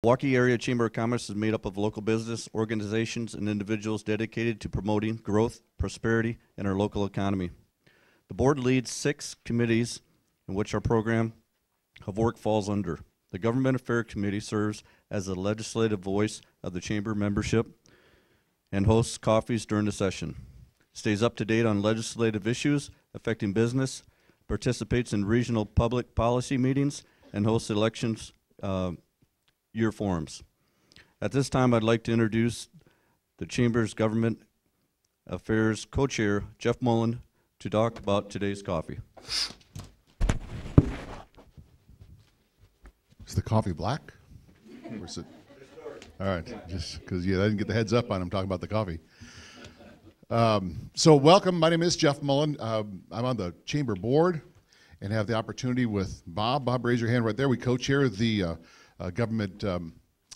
Waukee Area Chamber of Commerce is made up of local business organizations and individuals dedicated to promoting growth, prosperity, in our local economy. The board leads 6 committees in which our program of work falls under. The Government Affairs Committee serves as the legislative voice of the chamber membership and hosts coffees during the session. Stays up to date on legislative issues affecting business, participates in regional public policy meetings, and hosts elections year forums. At this time, I'd like to introduce the Chamber's Government Affairs Co-Chair, Jeff Mullen, to talk about today's coffee. Is the coffee black? Or is it? All right, just because I didn't get the heads up on him talking about the coffee. So welcome, my name is Jeff Mullen. I'm on the Chamber Board and have the opportunity with Bob. Bob, raise your hand right there. We co-chair the Government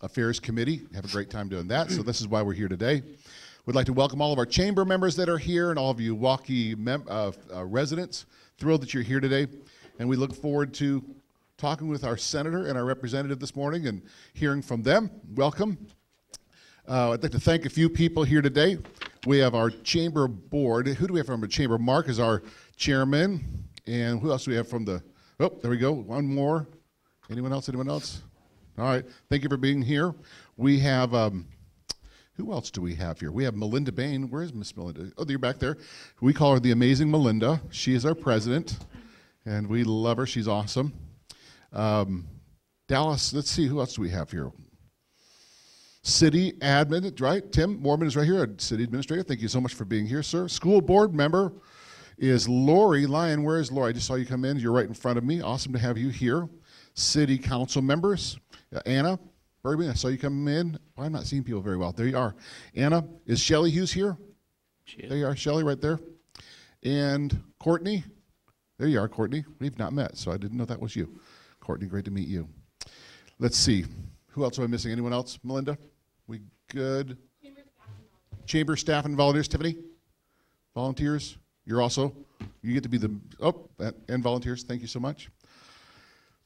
Affairs Committee. Have a great time doing that, so this is why we're here today. We'd like to welcome all of our chamber members that are here and all of you Waukee residents. Thrilled that you're here today, and we look forward to talking with our senator and our representative this morning and hearing from them. Welcome. I'd like to thank a few people here today. We have our chamber board. Who do we have from the chamber? Mark is our chairman, and who else do we have from the, oh, there we go, one more. Anyone else, anyone else? All right, thank you for being here. We have, who else do we have here? We have Melinda Bain. Where is Miss Melinda? Oh, you're back there. We call her the Amazing Melinda. She is our president, and we love her. She's awesome. Dallas, let's see, who else do we have here? City admin, right? Tim Mormon is right here, our city administrator. Thank you so much for being here, sir. School board member is Lori Lyon. Where is Lori? I just saw you come in. You're right in front of me. Awesome to have you here. City council members, Anna Burby, I saw you come in. Oh, I'm not seeing people very well. There you are. Anna, is Shelley Hughes here? There you are, Shelley, right there. And Courtney, there you are, Courtney. We've not met, so I didn't know that was you. Courtney, great to meet you. Let's see. Who else am I missing? Anyone else? Melinda? We good? Chamber staff and volunteers. Tiffany? Volunteers? You're also, you get to be the, oh, and volunteers. Thank you so much.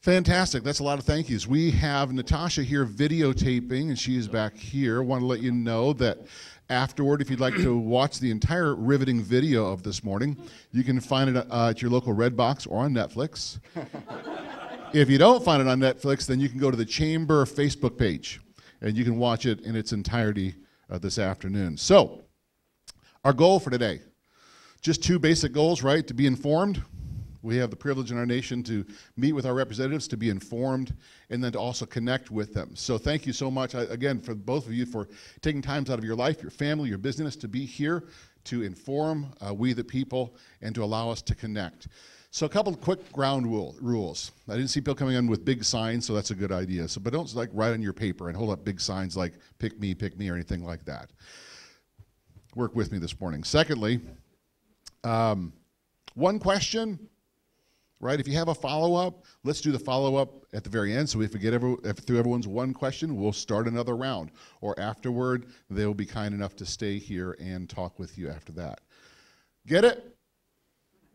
Fantastic. That's a lot of thank yous. We have Natasha here videotaping, and she is back here. Want to let you know that afterward, if you'd like to watch the entire riveting video of this morning, you can find it at your local Redbox or on Netflix. If you don't find it on Netflix, then you can go to the Chamber Facebook page, and you can watch it in its entirety this afternoon. So, our goal for today, just 2 basic goals, right? To be informed. We have the privilege in our nation to meet with our representatives, to be informed, and then to also connect with them. So thank you so much, again, for both of you for taking times out of your life, your family, your business, to be here, to inform we the people, and to allow us to connect. So a couple of quick ground rules. I didn't see people coming in with big signs, so that's a good idea. So, but don't like write on your paper and hold up big signs like pick me, or anything like that. Work with me this morning. Secondly, one question, right? If you have a follow-up, let's do the follow-up at the very end. So if we get through everyone's one question, we'll start another round. Or afterward, they will be kind enough to stay here and talk with you after that. Get it?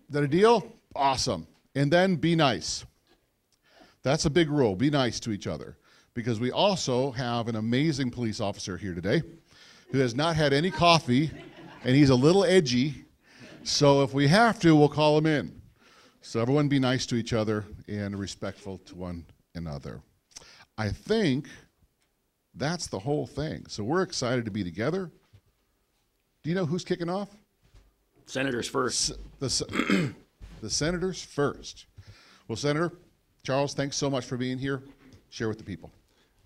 Is that a deal? Awesome. And then be nice. That's a big rule. Be nice to each other. Because we also have an amazing police officer here today who has not had any coffee, and he's a little edgy. So if we have to, we'll call him in. So everyone be nice to each other and respectful to one another. I think that's the whole thing. So we're excited to be together. Do you know who's kicking off? Senators first. The senators first. Well, Senator Charles, thanks so much for being here. Share with the people.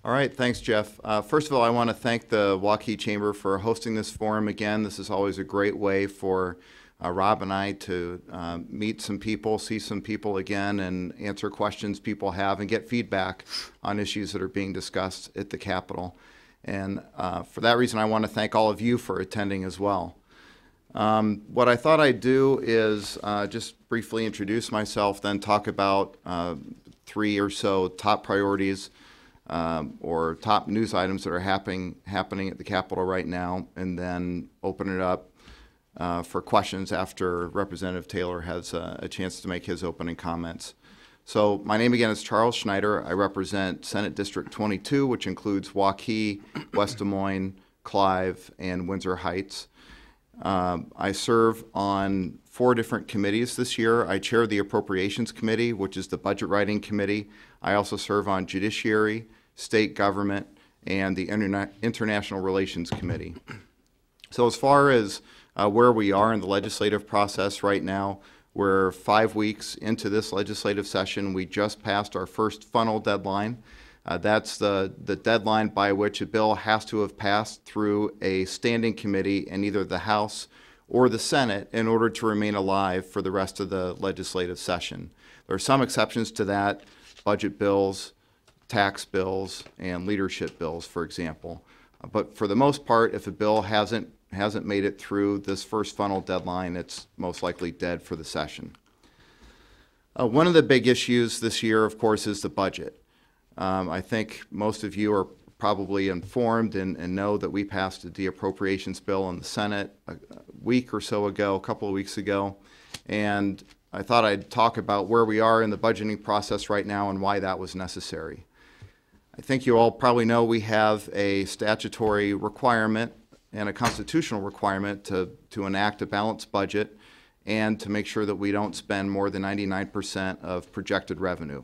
All right, thanks, Jeff. First of all, I want to thank the Waukee Chamber for hosting this forum again. This is always a great way for Rob and I to meet some people, see some people again, and answer questions people have and get feedback on issues that are being discussed at the Capitol. And for that reason, I want to thank all of you for attending as well. What I thought I'd do is just briefly introduce myself, then talk about 3 or so top priorities or top news items that are happening at the Capitol right now, and then open it up for questions after Representative Taylor has a chance to make his opening comments. So my name again is Charles Schneider. I represent Senate District 22, which includes Waukee, West Des Moines, Clive, and Windsor Heights. I serve on 4 different committees this year. I chair the Appropriations Committee, which is the budget writing committee. I also serve on Judiciary, State Government, and the International Relations Committee. So as far as where we are in the legislative process right now, we're 5 weeks into this legislative session. We just passed our first funnel deadline. That's the deadline by which a bill has to have passed through a standing committee in either the House or the Senate in order to remain alive for the rest of the legislative session. There are some exceptions to that: budget bills, tax bills, and leadership bills, for example. But for the most part, if a bill hasn't made it through this first funnel deadline, it's most likely dead for the session. One of the big issues this year, of course, is the budget. I think most of you are probably informed and know that we passed the appropriations bill in the Senate a week or so ago, a couple of weeks ago, and I thought I'd talk about where we are in the budgeting process right now and why that was necessary. I think you all probably know we have a statutory requirement and a constitutional requirement to enact a balanced budget and to make sure that we don't spend more than 99% of projected revenue.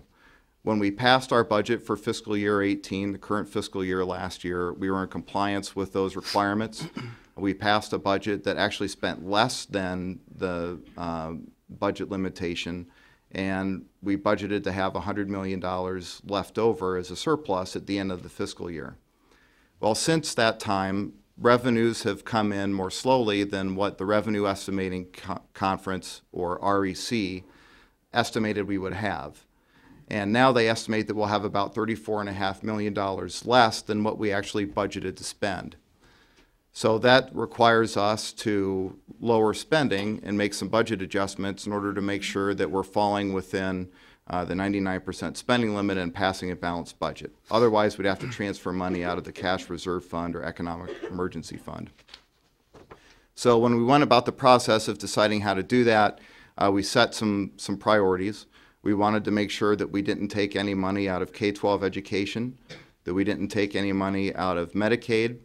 When we passed our budget for fiscal year 18, the current fiscal year last year, we were in compliance with those requirements. We passed a budget that actually spent less than the budget limitation, and we budgeted to have $100 million left over as a surplus at the end of the fiscal year. Well, since that time, revenues have come in more slowly than what the Revenue Estimating Conference, or REC, estimated we would have. And now they estimate that we'll have about $34.5 million less than what we actually budgeted to spend. So that requires us to lower spending and make some budget adjustments in order to make sure that we're falling within the 99% spending limit and passing a balanced budget. Otherwise, we'd have to transfer money out of the cash reserve fund or economic emergency fund. So when we went about the process of deciding how to do that, we set some priorities. We wanted to make sure that we didn't take any money out of K-12 education, that we didn't take any money out of Medicaid,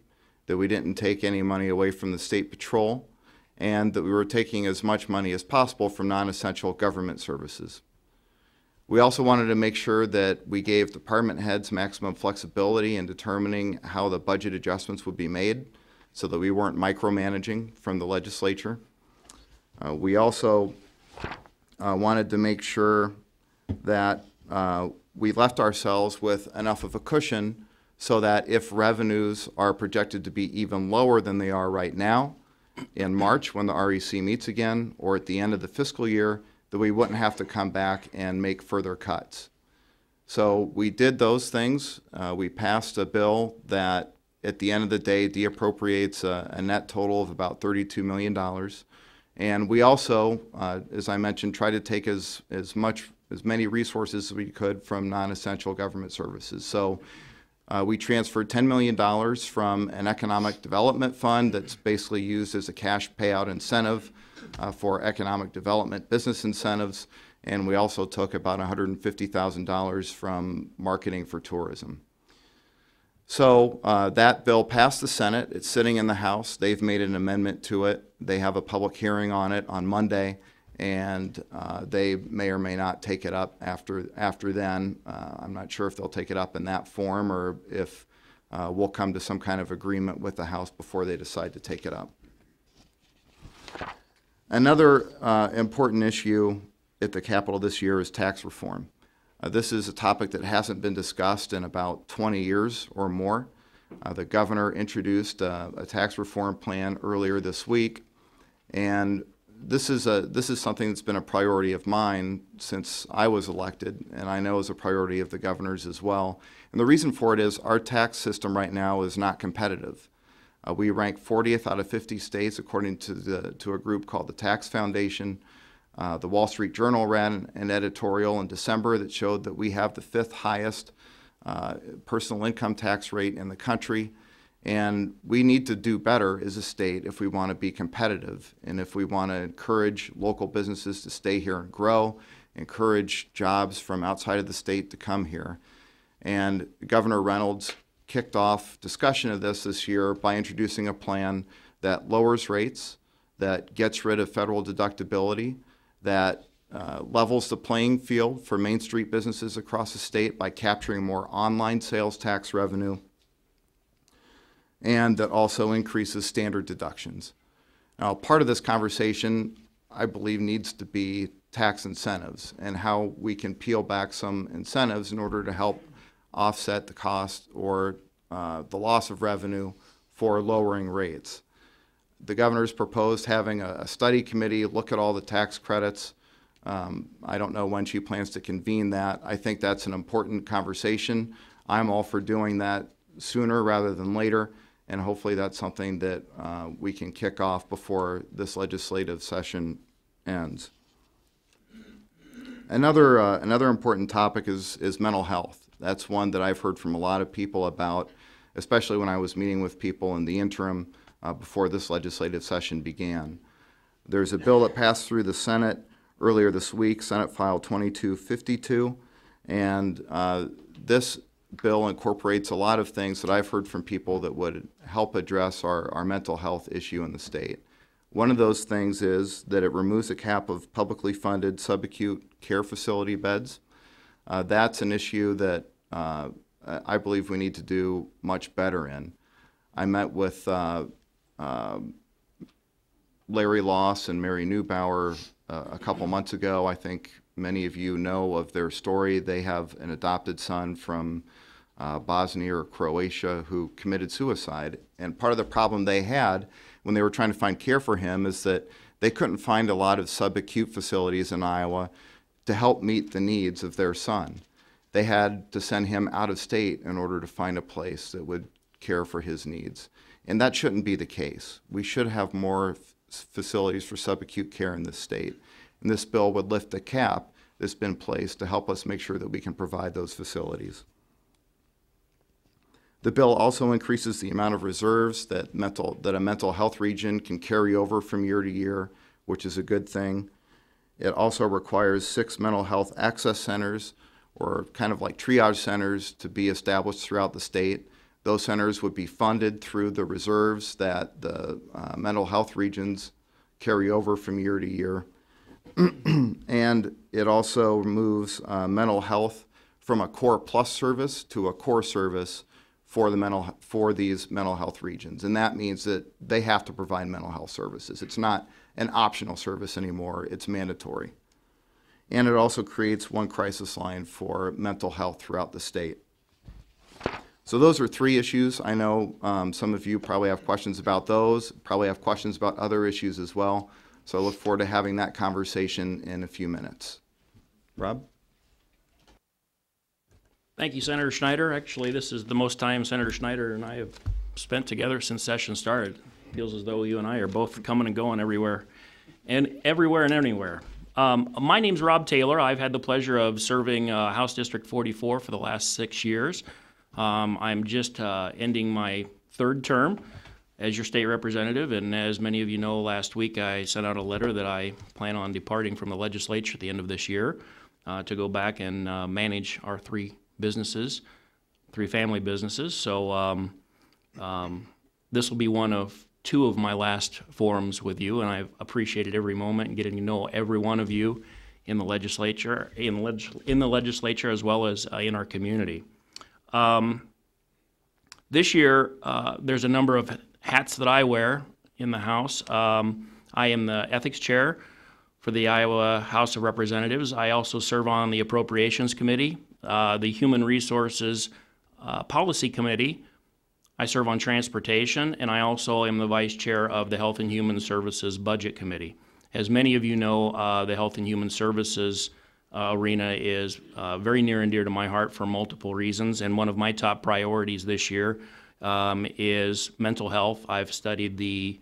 that we didn't take any money away from the state patrol, and that we were taking as much money as possible from non-essential government services. We also wanted to make sure that we gave department heads maximum flexibility in determining how the budget adjustments would be made so that we weren't micromanaging from the legislature. We also wanted to make sure that we left ourselves with enough of a cushion so that if revenues are projected to be even lower than they are right now in March when the REC meets again, or at the end of the fiscal year, that we wouldn't have to come back and make further cuts. So we did those things. We passed a bill that at the end of the day deappropriates a net total of about $32 million. And we also, as I mentioned, try to take as many resources as we could from non-essential government services. So we transferred $10 million from an economic development fund that's basically used as a cash payout incentive for economic development business incentives, and we also took about $150,000 from marketing for tourism. So that bill passed the Senate. It's sitting in the House. They've made an amendment to it. They have a public hearing on it on Monday, and they may or may not take it up after then. I'm not sure if they'll take it up in that form or if we'll come to some kind of agreement with the House before they decide to take it up. Another important issue at the Capitol this year is tax reform. This is a topic that hasn't been discussed in about 20 years or more. The governor introduced a tax reform plan earlier this week, and this is something that's been a priority of mine since I was elected, and I know is a priority of the governor's as well. And the reason for it is our tax system right now is not competitive. We rank 40th out of 50 states according to a group called the Tax Foundation. The Wall Street Journal ran an editorial in December that showed that we have the 5th highest personal income tax rate in the country. And we need to do better as a state if we want to be competitive and if we want to encourage local businesses to stay here and grow encourage jobs from outside of the state to come here. And Governor Reynolds kicked off discussion of this year by introducing a plan that lowers rates, that gets rid of federal deductibility, that levels the playing field for Main Street businesses across the state by capturing more online sales tax revenue, and that also increases standard deductions. Now, part of this conversation, I believe, needs to be tax incentives and how we can peel back some incentives in order to help offset the cost or the loss of revenue for lowering rates. The governor's proposed having a study committee look at all the tax credits. I don't know when she plans to convene that. I think that's an important conversation. I'm all for doing that sooner rather than later, and hopefully that's something that we can kick off before this legislative session ends. Another important topic is mental health. That's one that I've heard from a lot of people about, especially when I was meeting with people in the interim before this legislative session began. There's a bill that passed through the Senate earlier this week, Senate File 2252, and this bill incorporates a lot of things that I've heard from people that would help address our mental health issue in the state. One of those things is that it removes a cap of publicly funded subacute care facility beds. That's an issue that I believe we need to do much better in. I met with Larry Loss and Mary Neubauer a couple months ago. I think many of you know of their story. They have an adopted son from Bosnia or Croatia who committed suicide. And part of the problem they had when they were trying to find care for him is that they couldn't find a lot of subacute facilities in Iowa to help meet the needs of their son. They had to send him out of state in order to find a place that would care for his needs. And that shouldn't be the case. We should have more facilities for subacute care in this state. And this bill would lift the cap that's been placed to help us make sure that we can provide those facilities. The bill also increases the amount of reserves that a mental health region can carry over from year to year, which is a good thing. It also requires 6 mental health access centers, or kind of like triage centers, to be established throughout the state. Those centers would be funded through the reserves that the mental health regions carry over from year to year. And it also moves mental health from a core plus service to a core service for these mental health regions. And that means that they have to provide mental health services. It's not an optional service anymore, it's mandatory. And it also creates one crisis line for mental health throughout the state. So those are 3 issues. I know some of you probably have questions about those, probably have questions about other issues as well. So I look forward to having that conversation in a few minutes. Rob? Thank you, Senator Schneider. Actually, this is the most time Senator Schneider and I have spent together since session started. Feels as though you and I are both coming and going everywhere and anywhere. My name's Rob Taylor. I've had the pleasure of serving House District 44 for the last 6 years. I'm just ending my 3rd term as your state representative, and as many of you know, last week I sent out a letter that I plan on departing from the legislature at the end of this year to go back and manage our 3 family businesses. So this will be one of 2 of my last forums with you, and I've appreciated every moment and getting to know every one of you in the legislature, as well as in our community. This year, there's a number of hats that I wear in the House. I am the Ethics Chair for the Iowa House of Representatives. I also serve on the Appropriations Committee, the Human Resources Policy Committee. I serve on Transportation, and I also am the Vice Chair of the Health and Human Services Budget Committee. As many of you know, the Health and Human Services arena is very near and dear to my heart for multiple reasons, and one of my top priorities this year is mental health. I've studied the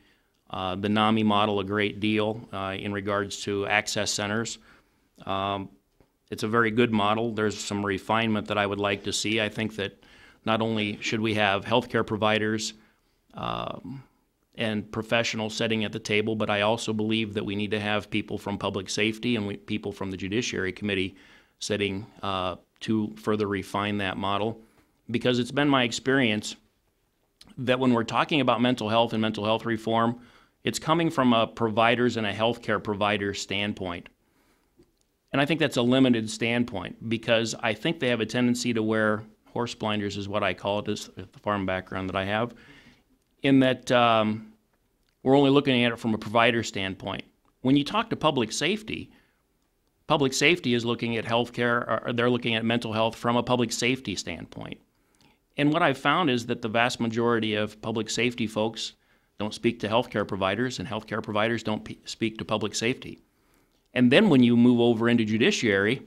NAMI model a great deal in regards to access centers. It's a very good model. There's some refinement that I would like to see. I think that not only should we have healthcare providers and professionals sitting at the table, but I also believe that we need to have people from public safety and people from the Judiciary Committee sitting to further refine that model, because it's been my experience that when we're talking about mental health and mental health reform, it's coming from a provider's and a healthcare provider standpoint. And I think that's a limited standpoint, because I think they have a tendency to wear horse blinders, is what I call it, is the farm background that I have, in that we're only looking at it from a provider standpoint. When you talk to public safety is looking at healthcare, or they're looking at mental health from a public safety standpoint. And what I've found is that the vast majority of public safety folks don't speak to healthcare providers, and healthcare providers don't speak to public safety. And then when you move over into judiciary,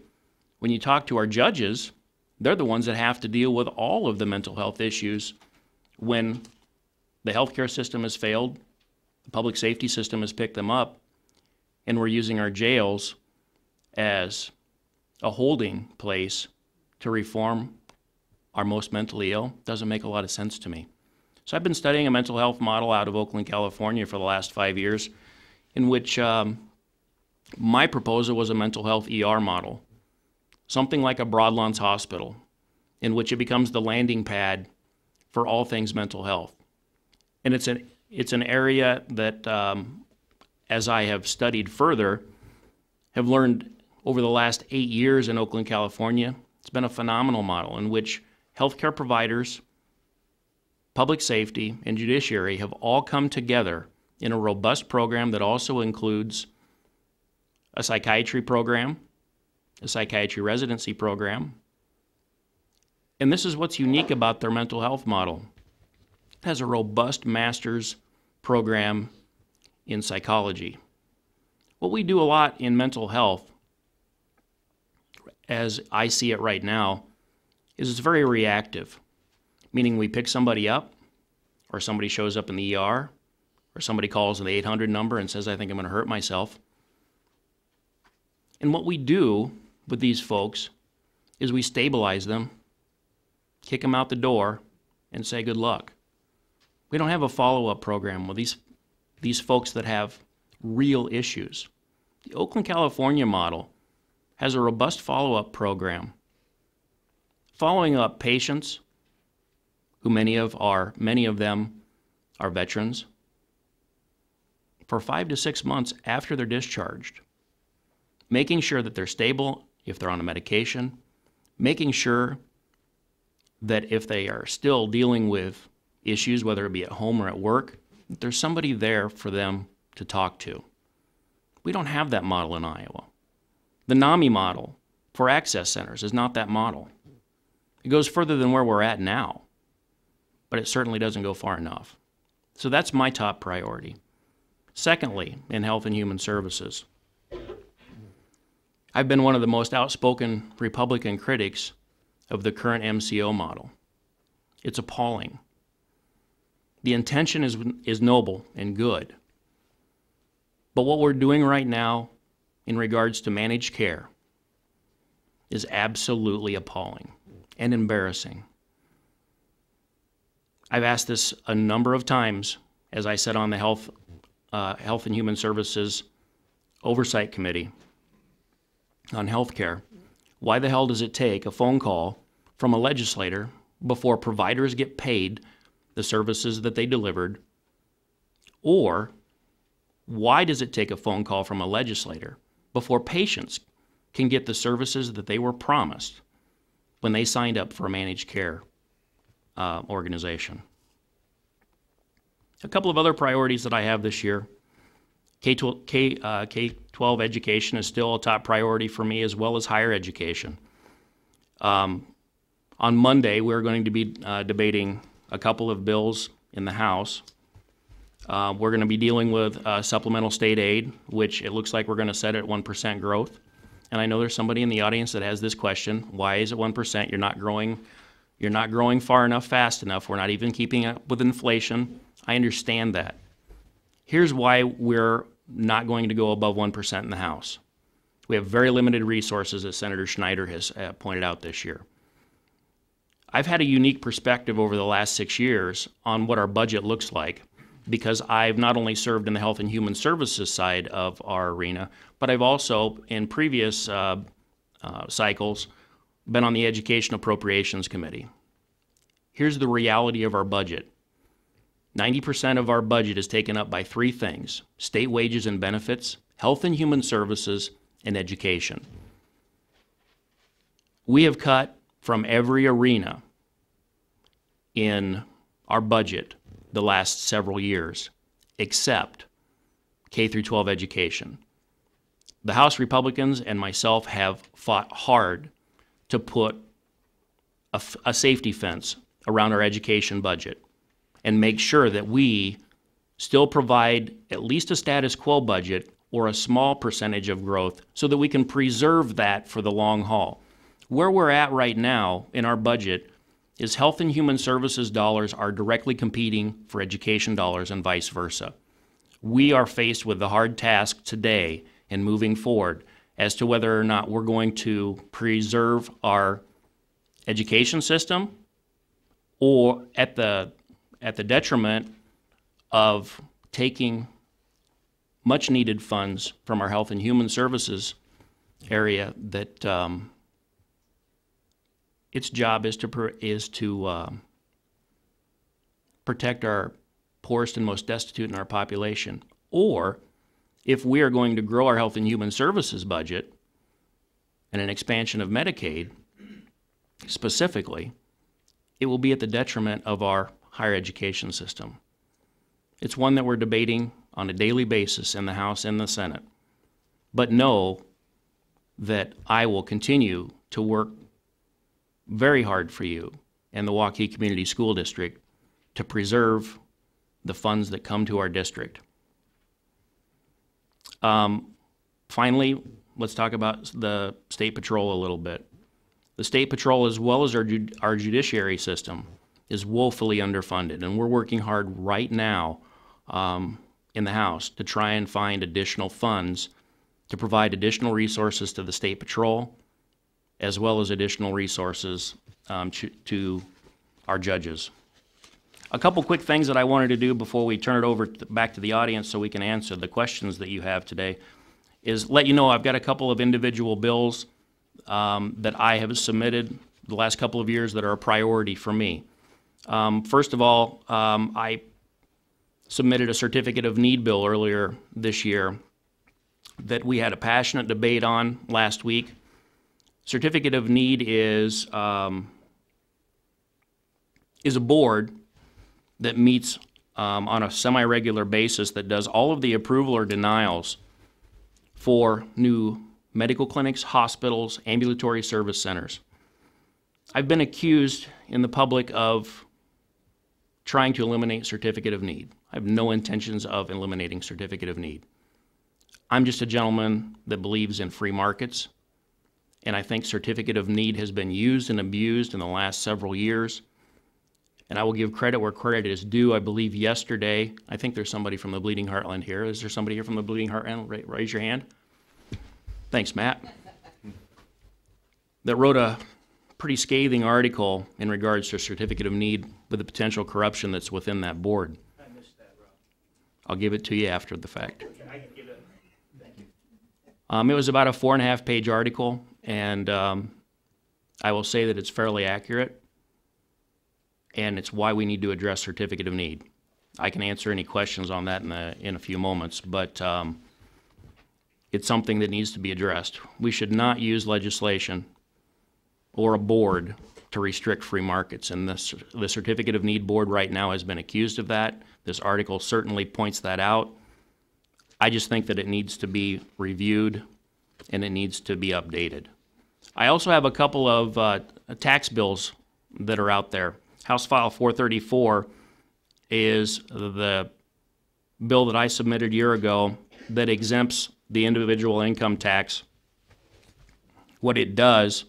when you talk to our judges, they're the ones that have to deal with all of the mental health issues when the healthcare system has failed, the public safety system has picked them up, and we're using our jails as a holding place to reform our most mentally ill. Doesn't make a lot of sense to me. So I've been studying a mental health model out of Oakland, California for the last 5 years, in which my proposal was a mental health ER model, something like a Broadlands Hospital, in which it becomes the landing pad for all things mental health. And it's an area that, as I have studied further, have learned over the last 8 years in Oakland, California, it's been a phenomenal model in which healthcare providers, public safety, and judiciary have all come together in a robust program that also includes a psychiatry program, a psychiatry residency program. And this is what's unique about their mental health model. It has a robust master's program in psychology. What we do a lot in mental health, as I see it right now, is it's very reactive, meaning we pick somebody up, or somebody shows up in the ER, or somebody calls the 800 number and says, I think I'm going to hurt myself. And what we do with these folks is we stabilize them, kick them out the door, and say good luck. We don't have a follow-up program with these folks that have real issues. The Oakland, California model has a robust follow-up program, following up patients who many of them are veterans, for 5 to 6 months after they're discharged, making sure that they're stable if they're on a medication, making sure that if they are still dealing with issues, whether it be at home or at work, that there's somebody there for them to talk to. We don't have that model in Iowa. The NAMI model for access centers is not that model. It goes further than where we're at now, but it certainly doesn't go far enough. So that's my top priority. Secondly, in Health and Human Services, I've been one of the most outspoken Republican critics of the current MCO model. It's appalling. The intention is noble and good, but what we're doing right now in regards to managed care is absolutely appalling and embarrassing. I've asked this a number of times as I sat on the Health and Human Services Oversight Committee on healthcare. Why the hell does it take a phone call from a legislator before providers get paid the services that they delivered? Or why does it take a phone call from a legislator before patients can get the services that they were promised when they signed up for a managed care organization? A couple of other priorities that I have this year. K-12 education is still a top priority for me, as well as higher education. On Monday, we're going to be debating a couple of bills in the House. We're going to be dealing with supplemental state aid, which it looks like we're going to set at 1% growth. And I know there's somebody in the audience that has this question: why is it 1%? You're not growing far enough, fast enough. We're not even keeping up with inflation. I understand that. Here's why we're not going to go above 1% in the House. We have very limited resources, as Senator Schneider has pointed out this year. I've had a unique perspective over the last 6 years on what our budget looks like, because I've not only served in the Health and Human Services side of our arena, but I've also, in previous cycles, been on the Education Appropriations Committee. Here's the reality of our budget. 90% of our budget is taken up by three things: state wages and benefits, health and human services, and education. We have cut from every arena in our budget the last several years, except K through 12 education. The House Republicans and myself have fought hard to put a safety fence around our education budget and make sure that we still provide at least a status quo budget or a small percentage of growth so that we can preserve that for the long haul. Where we're at right now in our budget is health and human services dollars are directly competing for education dollars and vice versa. We are faced with the hard task today and moving forward as to whether or not we're going to preserve our education system or at the detriment of taking much needed funds from our health and human services area that its job is to protect our poorest and most destitute in our population. Or if we are going to grow our health and human services budget and an expansion of Medicaid specifically, it will be at the detriment of our higher education system. It's one that we're debating on a daily basis in the House and the Senate. But know that I will continue to work very hard for you and the Waukee Community School District to preserve the funds that come to our district. Finally, let's talk about the State Patrol a little bit. The State Patrol, as well as our judiciary system, is woefully underfunded, and we're working hard right now in the House to try and find additional funds to provide additional resources to the State Patrol, as well as additional resources to our judges. A couple quick things that I wanted to do before we turn it over back to the audience so we can answer the questions that you have today is let you know I've got a couple of individual bills that I have submitted the last couple of years that are a priority for me. First of all, I submitted a certificate of need bill earlier this year that we had a passionate debate on last week. Certificate of need is a board that meets on a semi-regular basis that does all of the approval or denials for new medical clinics, hospitals, ambulatory service centers. I've been accused in the public of trying to eliminate certificate of need. I have no intentions of eliminating certificate of need. I'm just a gentleman that believes in free markets, and I think certificate of need has been used and abused in the last several years. And I will give credit where credit is due. I believe yesterday, I think there's somebody from the Bleeding Heartland here. Is there somebody here from the Bleeding Heartland? Raise your hand. Thanks, Matt. That wrote a pretty scathing article in regards to certificate of need with the potential corruption that's within that board. I missed that, Rob. I'll give it to you after the fact. Okay, I can give it. Thank you. It was about a 4.5-page article, and I will say that it's fairly accurate, and it's why we need to address certificate of need. I can answer any questions on that in a few moments, but it's something that needs to be addressed. We should not use legislation or a board to restrict free markets, and the Certificate of Need Board right now has been accused of that. This article certainly points that out. I just think that it needs to be reviewed and it needs to be updated. I also have a couple of tax bills that are out there. House File 434 is the bill that I submitted a year ago that exempts the individual income tax. What it does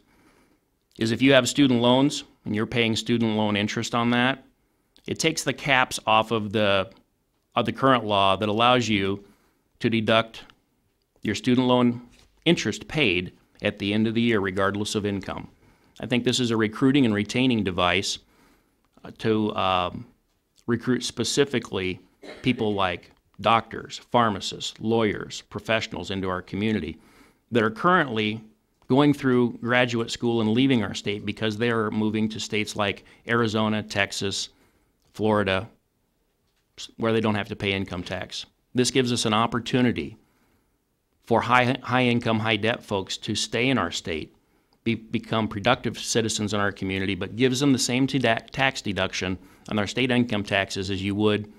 is if you have student loans and you're paying student loan interest on that, it takes the caps off of the current law that allows you to deduct your student loan interest paid at the end of the year regardless of income. I think this is a recruiting and retaining device to recruit specifically people like doctors, pharmacists, lawyers, professionals into our community that are currently going through graduate school and leaving our state because they are moving to states like Arizona, Texas, Florida, where they don't have to pay income tax. This gives us an opportunity for high income, high debt folks to stay in our state, become productive citizens in our community, but gives them the same tax deduction on their state income taxes as you would,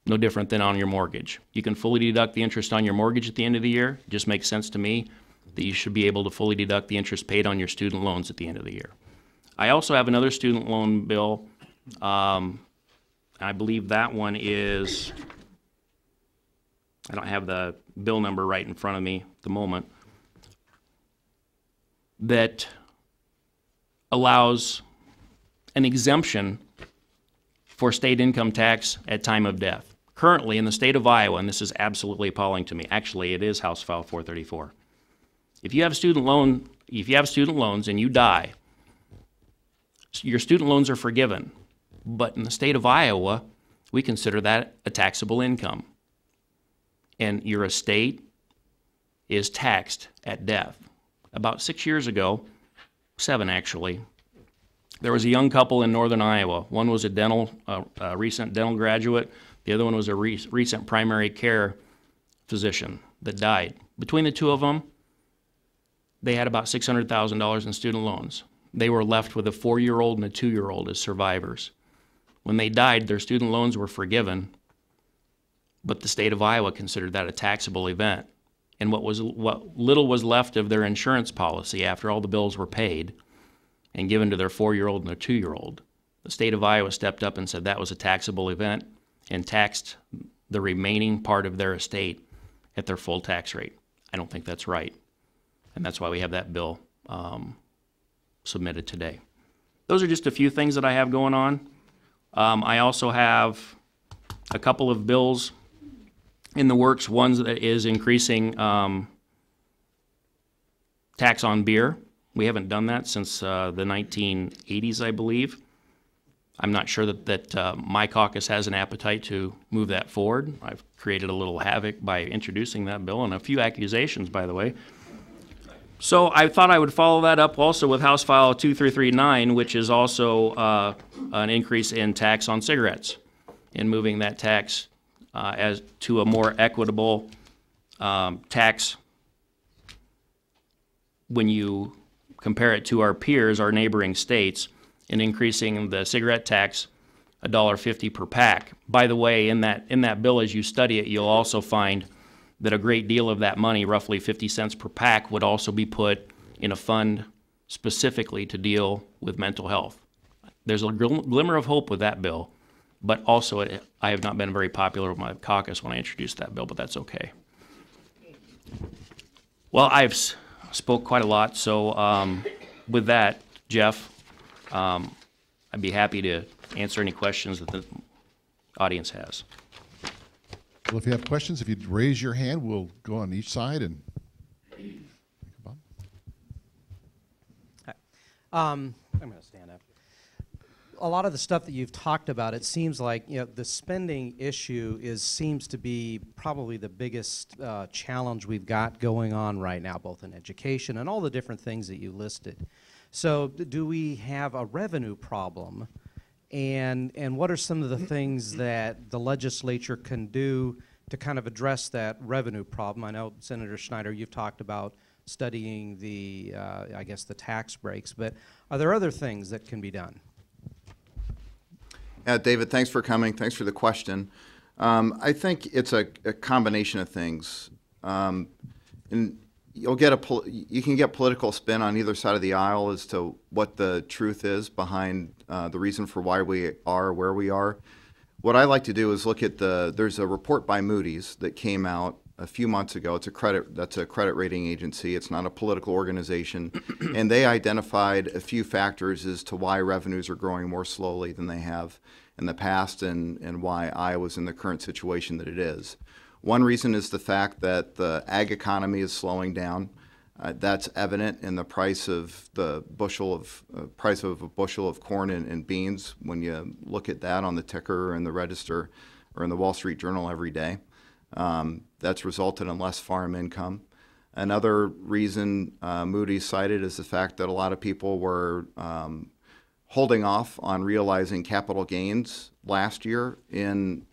no different than on your mortgage. You can fully deduct the interest on your mortgage at the end of the year. It just makes sense to me that you should be able to fully deduct the interest paid on your student loans at the end of the year. I also have another student loan bill. I believe that one is, I don't have the bill number right in front of me at the moment, that allows an exemption for state income tax at time of death. Currently in the state of Iowa, and this is absolutely appalling to me, actually it is House File 434. If you have student loans and you die, your student loans are forgiven. But in the state of Iowa, we consider that a taxable income. And your estate is taxed at death. About 6 years ago, 7 actually, there was a young couple in northern Iowa. One was a recent dental graduate. The other one was a recent primary care physician that died. Between the two of them, they had about $600,000 in student loans. They were left with a 4-year-old and a 2-year-old as survivors. When they died, their student loans were forgiven, but the state of Iowa considered that a taxable event. And what little was left of their insurance policy after all the bills were paid and given to their 4-year-old and their 2-year-old, the state of Iowa stepped up and said that was a taxable event and taxed the remaining part of their estate at their full tax rate. I don't think that's right, and that's why we have that bill submitted today. Those are just a few things that I have going on. I also have a couple of bills in the works. One that is increasing tax on beer. We haven't done that since the 1980s, I believe. I'm not sure that my caucus has an appetite to move that forward. I've created a little havoc by introducing that bill and a few accusations, by the way. So I thought I would follow that up also with House File 2339, which is also an increase in tax on cigarettes, and moving that tax as to a more equitable tax when you compare it to our peers, our neighboring states, and increasing the cigarette tax $1.50 per pack. By the way, in that bill, as you study it, you'll also find that a great deal of that money, roughly 50 cents per pack, would also be put in a fund specifically to deal with mental health. There's a glimmer of hope with that bill, but also I have not been very popular with my caucus when I introduced that bill, but that's okay. Well, I've spoke quite a lot, so with that, Jeff, I'd be happy to answer any questions that the audience has. Well, if you have questions, if you'd raise your hand, we'll go on each side and. I'm going to stand up. A lot of the stuff that you've talked about, it seems like the spending issue seems to be probably the biggest challenge we've got going on right now, both in education and all the different things that you listed. So, do we have a revenue problem? And what are some of the things that the legislature can do to kind of address that revenue problem? I know, Senator Schneider, you've talked about studying the, I guess, the tax breaks, but are there other things that can be done? Yeah, David, thanks for coming. Thanks for the question. I think it's a combination of things. And you can get political spin on either side of the aisle as to what the truth is behind the reason for why we are where we are. What I like to do is look at there's a report by Moody's that came out a few months ago. That's a credit rating agency. It's not a political organization. And they identified a few factors as to why revenues are growing more slowly than they have in the past and why Iowa's in the current situation that it is. One reason is the fact that the ag economy is slowing down. That's evident in the price of a bushel of corn and beans. When you look at that on the ticker and the register, or in the Wall Street Journal every day. That's resulted in less farm income. Another reason Moody's cited is the fact that a lot of people were holding off on realizing capital gains last year in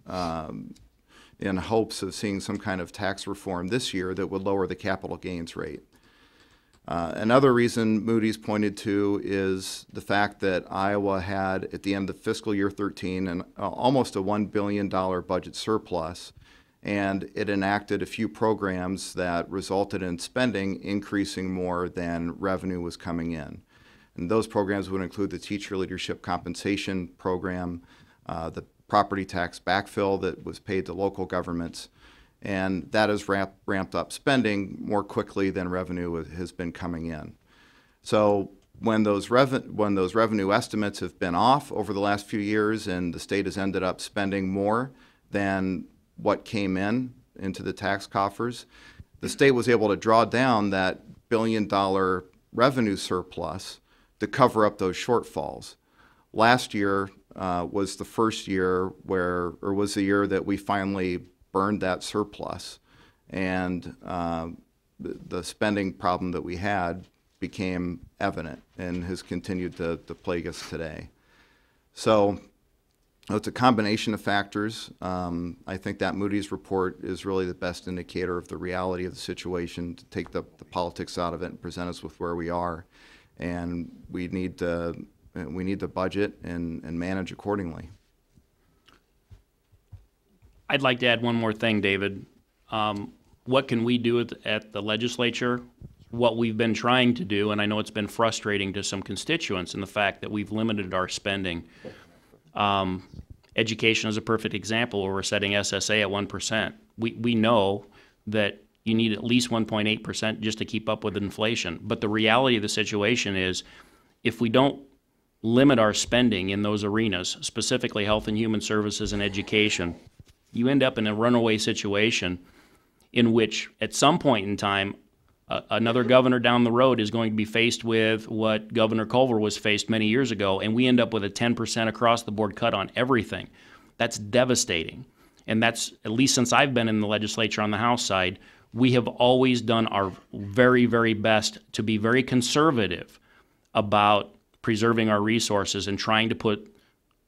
hopes of seeing some kind of tax reform this year that would lower the capital gains rate. Another reason Moody's pointed to is the fact that Iowa had, at the end of fiscal year 13, almost a $1 billion budget surplus, and it enacted a few programs that resulted in spending increasing more than revenue was coming in. And those programs would include the Teacher Leadership Compensation Program, the property tax backfill that was paid to local governments, and that has ramped up spending more quickly than revenue has been coming in. So when those revenue estimates have been off over the last few years and the state has ended up spending more than what came into the tax coffers, the state was able to draw down that $1 billion revenue surplus to cover up those shortfalls. Last year was the first year was the year that we finally burned that surplus, and the spending problem that we had became evident and has continued to plague us today. So it's a combination of factors. I think that Moody's report is really the best indicator of the reality of the situation, to take the politics out of it and present us with where we are. And we need to budget and manage accordingly. I'd like to add one more thing, David. What can we do at the legislature? What we've been trying to do, and I know it's been frustrating to some constituents, in the fact that we've limited our spending. Education is a perfect example where we're setting SSA at 1%. We know that you need at least 1.8% just to keep up with inflation. But the reality of the situation is, if we don't limit our spending in those arenas, specifically health and human services and education, you end up in a runaway situation in which at some point in time, another governor down the road is going to be faced with what Governor Culver was faced many years ago, and we end up with a 10% across-the-board cut on everything. That's devastating. And that's, at least since I've been in the legislature on the House side, we have always done our very, very best to be very conservative about preserving our resources and trying to put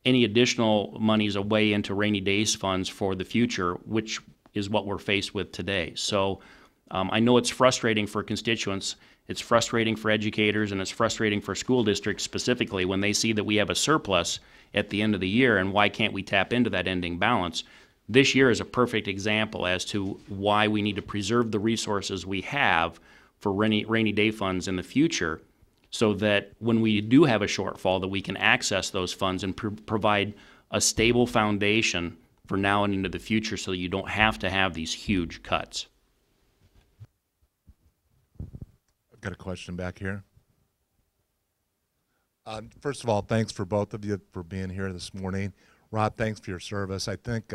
any additional monies away into rainy days funds for the future, which is what we're faced with today. So I know it's frustrating for constituents, it's frustrating for educators, and it's frustrating for school districts specifically when they see that we have a surplus at the end of the year, and why can't we tap into that ending balance? This year is a perfect example as to why we need to preserve the resources we have for rainy day funds in the future, so that when we do have a shortfall, that we can access those funds and provide a stable foundation for now and into the future, so that you don't have to have these huge cuts. I've got a question back here. First of all, thanks for both of you for being here this morning. Rob, thanks for your service. I think,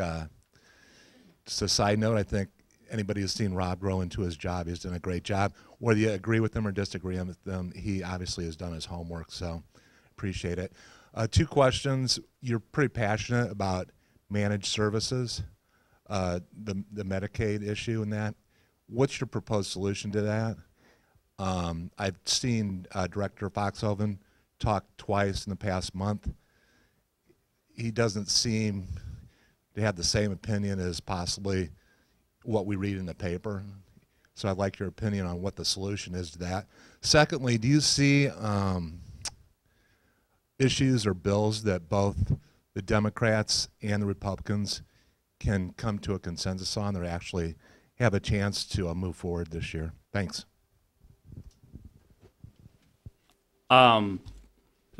just a side note, I think anybody who's seen Rob grow into his job, he's done a great job. Whether you agree with him or disagree with him, he obviously has done his homework, so appreciate it. Two questions. You're pretty passionate about managed services, the Medicaid issue and that. What's your proposed solution to that? I've seen Director Foxhoven talk twice in the past month. He doesn't seem to have the same opinion as possibly what we read in the paper. So I'd like your opinion on what the solution is to that. Secondly, do you see issues or bills that both the Democrats and the Republicans can come to a consensus on, that actually have a chance to move forward this year? Thanks.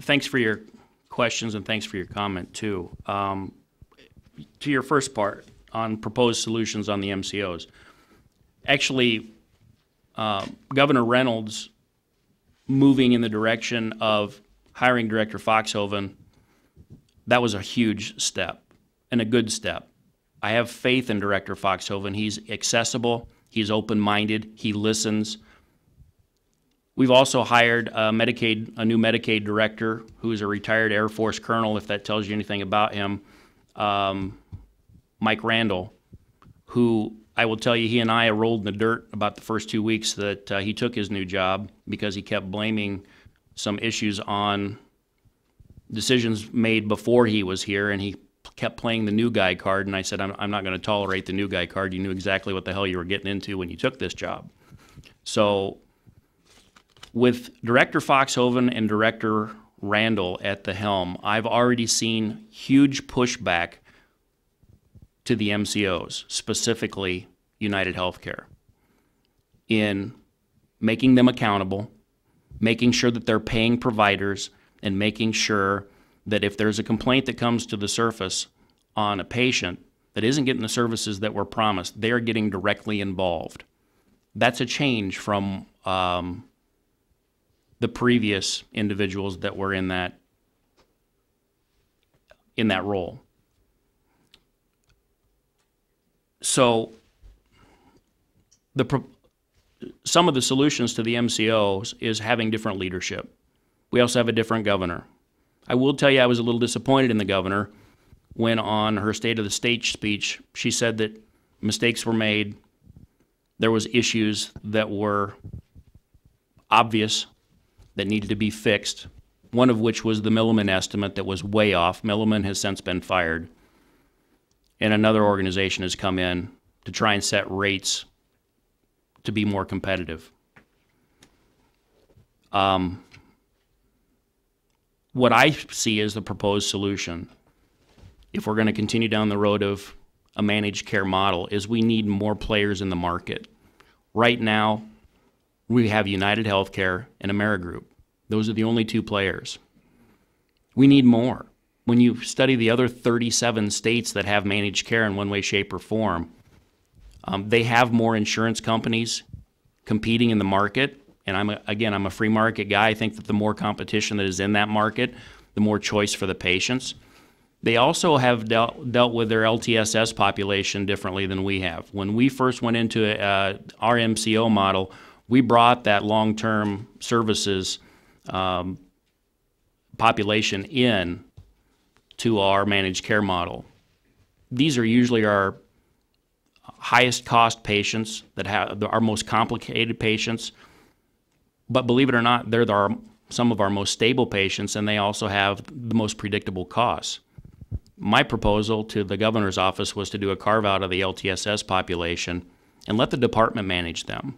Thanks for your questions, and thanks for your comment too. To your first part on proposed solutions on the MCOs, actually, Governor Reynolds moving in the direction of hiring Director Foxhoven, that was a huge step and a good step. I have faith in Director Foxhoven. He's accessible, he's open-minded, he listens. We've also hired a new Medicaid director who is a retired Air Force colonel, if that tells you anything about him. Mike Randall, who I will tell you, he and I rolled in the dirt about the first 2 weeks that he took his new job because he kept blaming some issues on decisions made before he was here, and he kept playing the new guy card, and I said, I'm not going to tolerate the new guy card. You knew exactly what the hell you were getting into when you took this job. So with Director Foxhoven and Director Randall at the helm, I've already seen huge pushback to the MCOs, specifically United Healthcare, in making them accountable, making sure that they're paying providers, and making sure that if there's a complaint that comes to the surface on a patient that isn't getting the services that were promised, they're getting directly involved. That's a change from the previous individuals that were in that role. So some of the solutions to the MCOs is having different leadership. We also have a different governor. I will tell you I was a little disappointed in the governor when on her State of the State speech she said that mistakes were made, there was issues that were obvious that needed to be fixed, one of which was the Milliman estimate that was way off. Milliman has since been fired, and another organization has come in to try and set rates to be more competitive. What I see as the proposed solution, if we're going to continue down the road of a managed care model, is we need more players in the market. Right now, we have United Healthcare and Amerigroup. Those are the only two players. We need more. When you study the other 37 states that have managed care in one way, shape, or form, they have more insurance companies competing in the market. And I'm a free market guy. I think that the more competition that is in that market, the more choice for the patients. They also have dealt with their LTSS population differently than we have. When we first went into our MCO model, we brought that long-term services population in to our managed care model. These are usually our highest cost patients that have our most complicated patients. But believe it or not, they're some of our most stable patients, and they also have the most predictable costs. My proposal to the governor's office was to do a carve-out of the LTSS population and let the department manage them,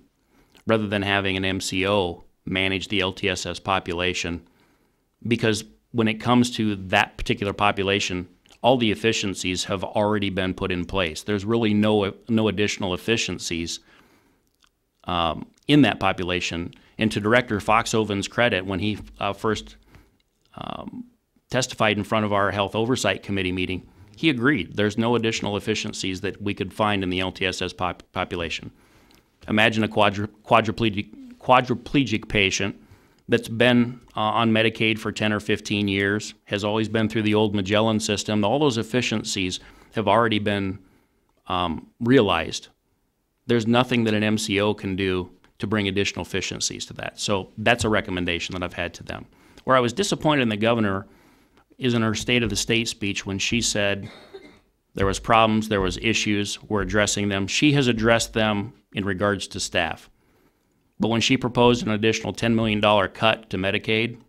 rather than having an MCO manage the LTSS population. Because when it comes to that particular population, all the efficiencies have already been put in place. There's really no additional efficiencies in that population. And to Director Foxhoven's credit, when he first testified in front of our Health Oversight Committee meeting, he agreed there's no additional efficiencies that we could find in the LTSS population. Imagine a quadriplegic patient that's been on Medicaid for 10 or 15 years, has always been through the old Magellan system. All those efficiencies have already been realized. There's nothing that an MCO can do to bring additional efficiencies to that. So that's a recommendation that I've had to them. Where I was disappointed in the governor is in her State of the State speech when she said there was problems, there was issues, we're addressing them. She has addressed them in regards to staff. But when she proposed an additional $10 million cut to Medicaid,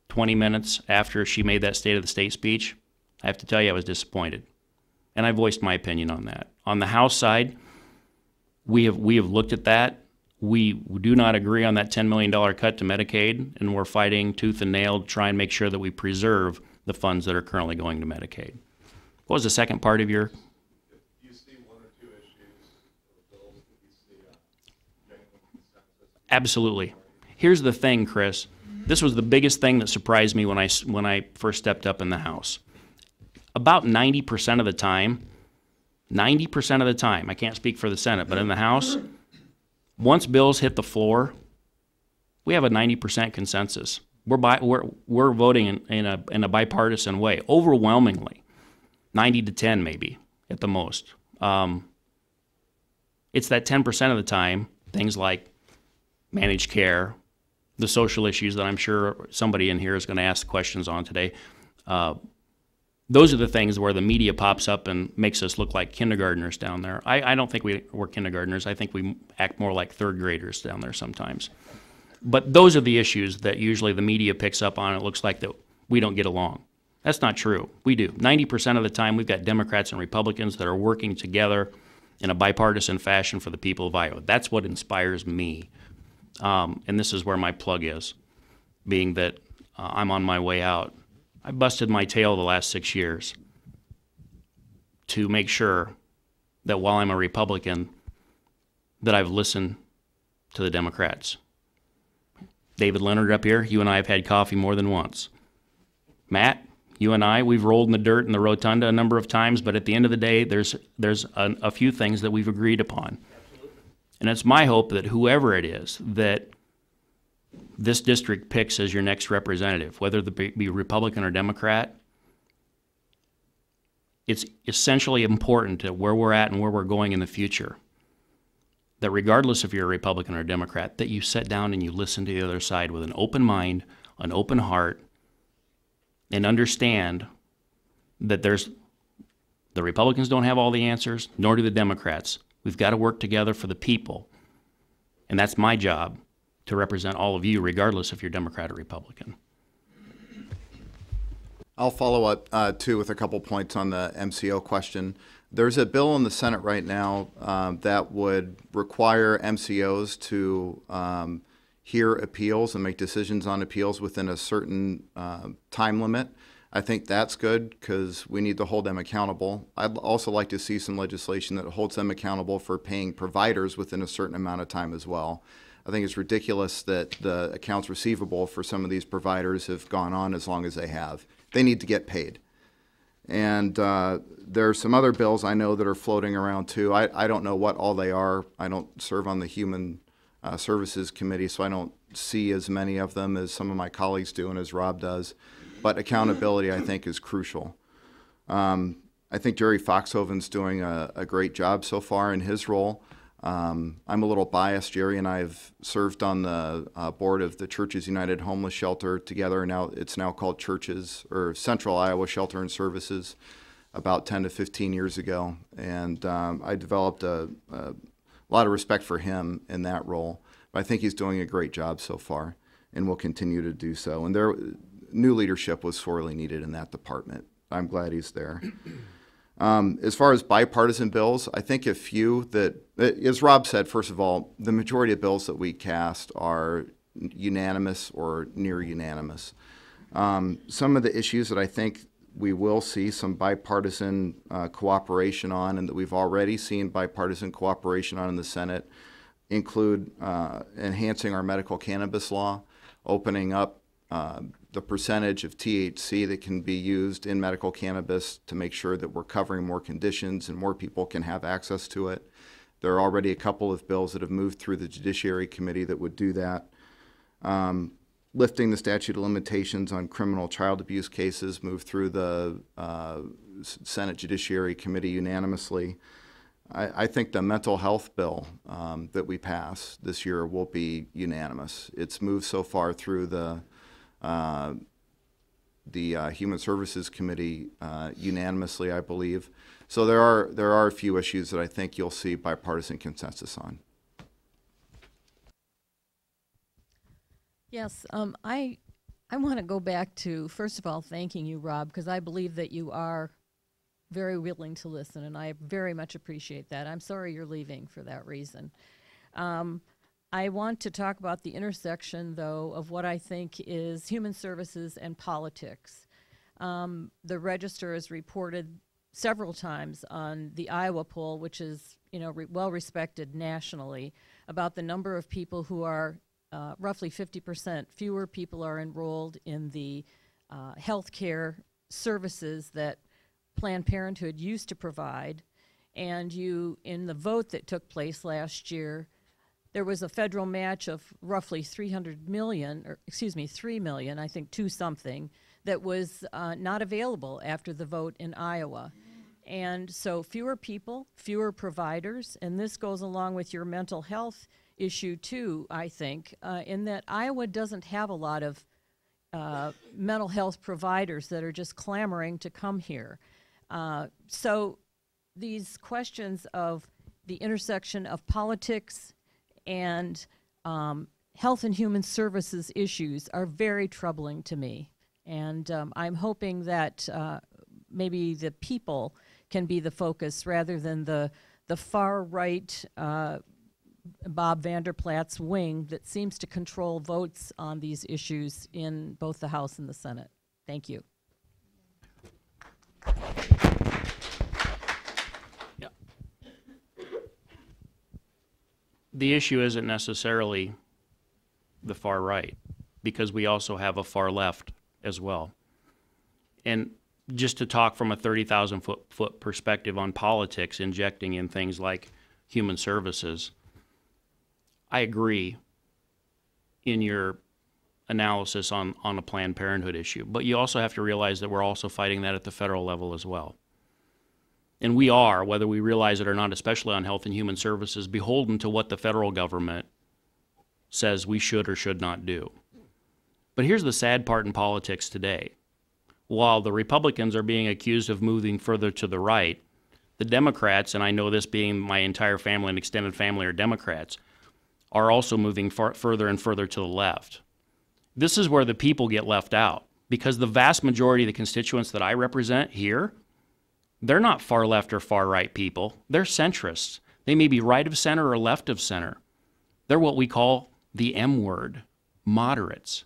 20 minutes after she made that State of the State speech, I have to tell you I was disappointed. And I voiced my opinion on that. On the House side, we have looked at that. We do not agree on that $10 million cut to Medicaid, and we're fighting tooth and nail to try and make sure that we preserve the funds that are currently going to Medicaid. What was the second part of your? Do you see one or two issues or bills that you see genuine consensus? Absolutely. Here's the thing, Chris. This was the biggest thing that surprised me when I first stepped up in the House. About 90% of the time, I can't speak for the Senate, but in the House, once bills hit the floor, we have a 90% consensus. We're voting in a bipartisan way, overwhelmingly, 90-10 maybe at the most. It's that 10% of the time, things like managed care, the social issues that I'm sure somebody in here is going to ask questions on today. those are the things where the media pops up and makes us look like kindergartners down there. I don't think we're kindergartners. I think we act more like third graders down there sometimes. But those are the issues that usually the media picks up on. It looks like that we don't get along. That's not true. We do. 90% of the time, we've got Democrats and Republicans that are working together in a bipartisan fashion for the people of Iowa. That's what inspires me. And this is where my plug is, being that I'm on my way out. I busted my tail the last 6 years to make sure that while I'm a Republican, that I've listened to the Democrats. David Leonard up here, you and I have had coffee more than once. Matt, you and I, we've rolled in the dirt in the rotunda a number of times, but at the end of the day, there's a few things that we've agreed upon. And it's my hope that whoever it is that this district picks as your next representative, whether it be Republican or Democrat, it's essentially important to where we're at and where we're going in the future, that regardless if you're a Republican or a Democrat, that you sit down and you listen to the other side with an open mind, an open heart, and understand that the Republicans don't have all the answers, nor do the Democrats. We've got to work together for the people. And that's my job, to represent all of you, regardless if you're Democrat or Republican. I'll follow up, too, with a couple points on the MCO question. There's a bill in the Senate right now that would require MCOs to hear appeals and make decisions on appeals within a certain time limit. I think that's good because we need to hold them accountable. I'd also like to see some legislation that holds them accountable for paying providers within a certain amount of time as well. I think it's ridiculous that the accounts receivable for some of these providers have gone on as long as they have. They need to get paid. And there are some other bills I know that are floating around too. I don't know what all they are. I don't serve on the Human Services Committee, so I don't see as many of them as some of my colleagues do and as Rob does. But accountability, I think, is crucial. I think Jerry Foxhoven's doing a great job so far in his role. I'm a little biased. Jerry and I have served on the board of the Churches United Homeless Shelter together. Now it's now called Churches, or Central Iowa Shelter and Services, about 10 to 15 years ago. And I developed a lot of respect for him in that role. But I think he's doing a great job so far and will continue to do so. And new leadership was sorely needed in that department. I'm glad he's there. As far as bipartisan bills, I think a few that, as Rob said, first of all, the majority of bills that we cast are unanimous or near unanimous. Some of the issues that I think we will see some bipartisan cooperation on, and that we've already seen bipartisan cooperation on in the Senate, include enhancing our medical cannabis law, opening up the percentage of THC that can be used in medical cannabis to make sure that we're covering more conditions and more people can have access to it. There are already a couple of bills that have moved through the Judiciary Committee that would do that. Lifting the statute of limitations on criminal child abuse cases moved through the Senate Judiciary Committee unanimously. I think the mental health bill that we pass this year will be unanimous. It's moved so far through the Human Services Committee unanimously, I believe. So there are a few issues that I think you'll see bipartisan consensus on. Yes, I want to go back to, first of all, thanking you, Rob, because I believe that you are very willing to listen, and I very much appreciate that. I'm sorry you're leaving for that reason. I want to talk about the intersection, though, of what I think is human services and politics. The Register has reported several times on the Iowa poll, which is, well respected nationally, about the number of people who are roughly 50% fewer people are enrolled in the health care services that Planned Parenthood used to provide. And in the vote that took place last year, there was a federal match of roughly 300 million, or excuse me, 3 million, I think 2 something, that was not available after the vote in Iowa. And so fewer people, fewer providers, and this goes along with your mental health issue too, I think, in that Iowa doesn't have a lot of mental health providers that are just clamoring to come here. So these questions of the intersection of politics and health and human services issues are very troubling to me. And I'm hoping that maybe the people can be the focus rather than the far right Bob Vanderplaat's wing that seems to control votes on these issues in both the House and the Senate. Thank you. Yeah. The issue isn't necessarily the far right, because we also have a far left as well. And just to talk from a 30,000 foot perspective on politics, injecting in things like human services, I agree in your analysis on a Planned Parenthood issue, but you also have to realize that we're also fighting that at the federal level as well. And we are, whether we realize it or not, especially on health and human services, beholden to what the federal government says we should or should not do. But here's the sad part in politics today. While the Republicans are being accused of moving further to the right, the Democrats, and I know this being my entire family and extended family are Democrats, are also moving further and further to the left. This is where the people get left out, because the vast majority of the constituents that I represent here, they're not far left or far right people. They're centrists. They may be right of center or left of center. They're what we call the M word, moderates.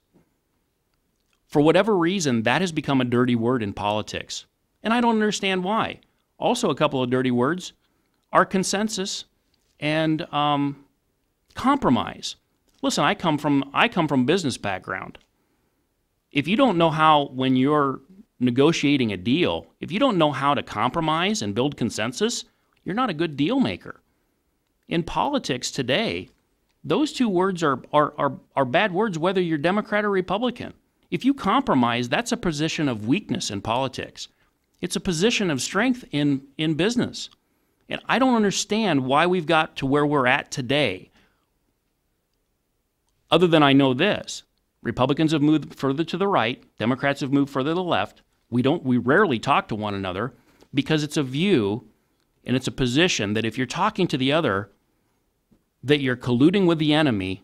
For whatever reason, that has become a dirty word in politics, and I don't understand why. Also, a couple of dirty words are consensus and compromise. Listen, I come from business background. If you don't know how, when you're negotiating a deal, if you don't know how to compromise and build consensus, you're not a good deal maker. In politics today, those two words are bad words whether you're Democrat or Republican. If you compromise, that's a position of weakness in politics. It's a position of strength in business. And I don't understand why we've got to where we're at today. Other than I know this, Republicans have moved further to the right, Democrats have moved further to the left. We rarely talk to one another because it's a view and it's a position that if you're talking to the other, that you're colluding with the enemy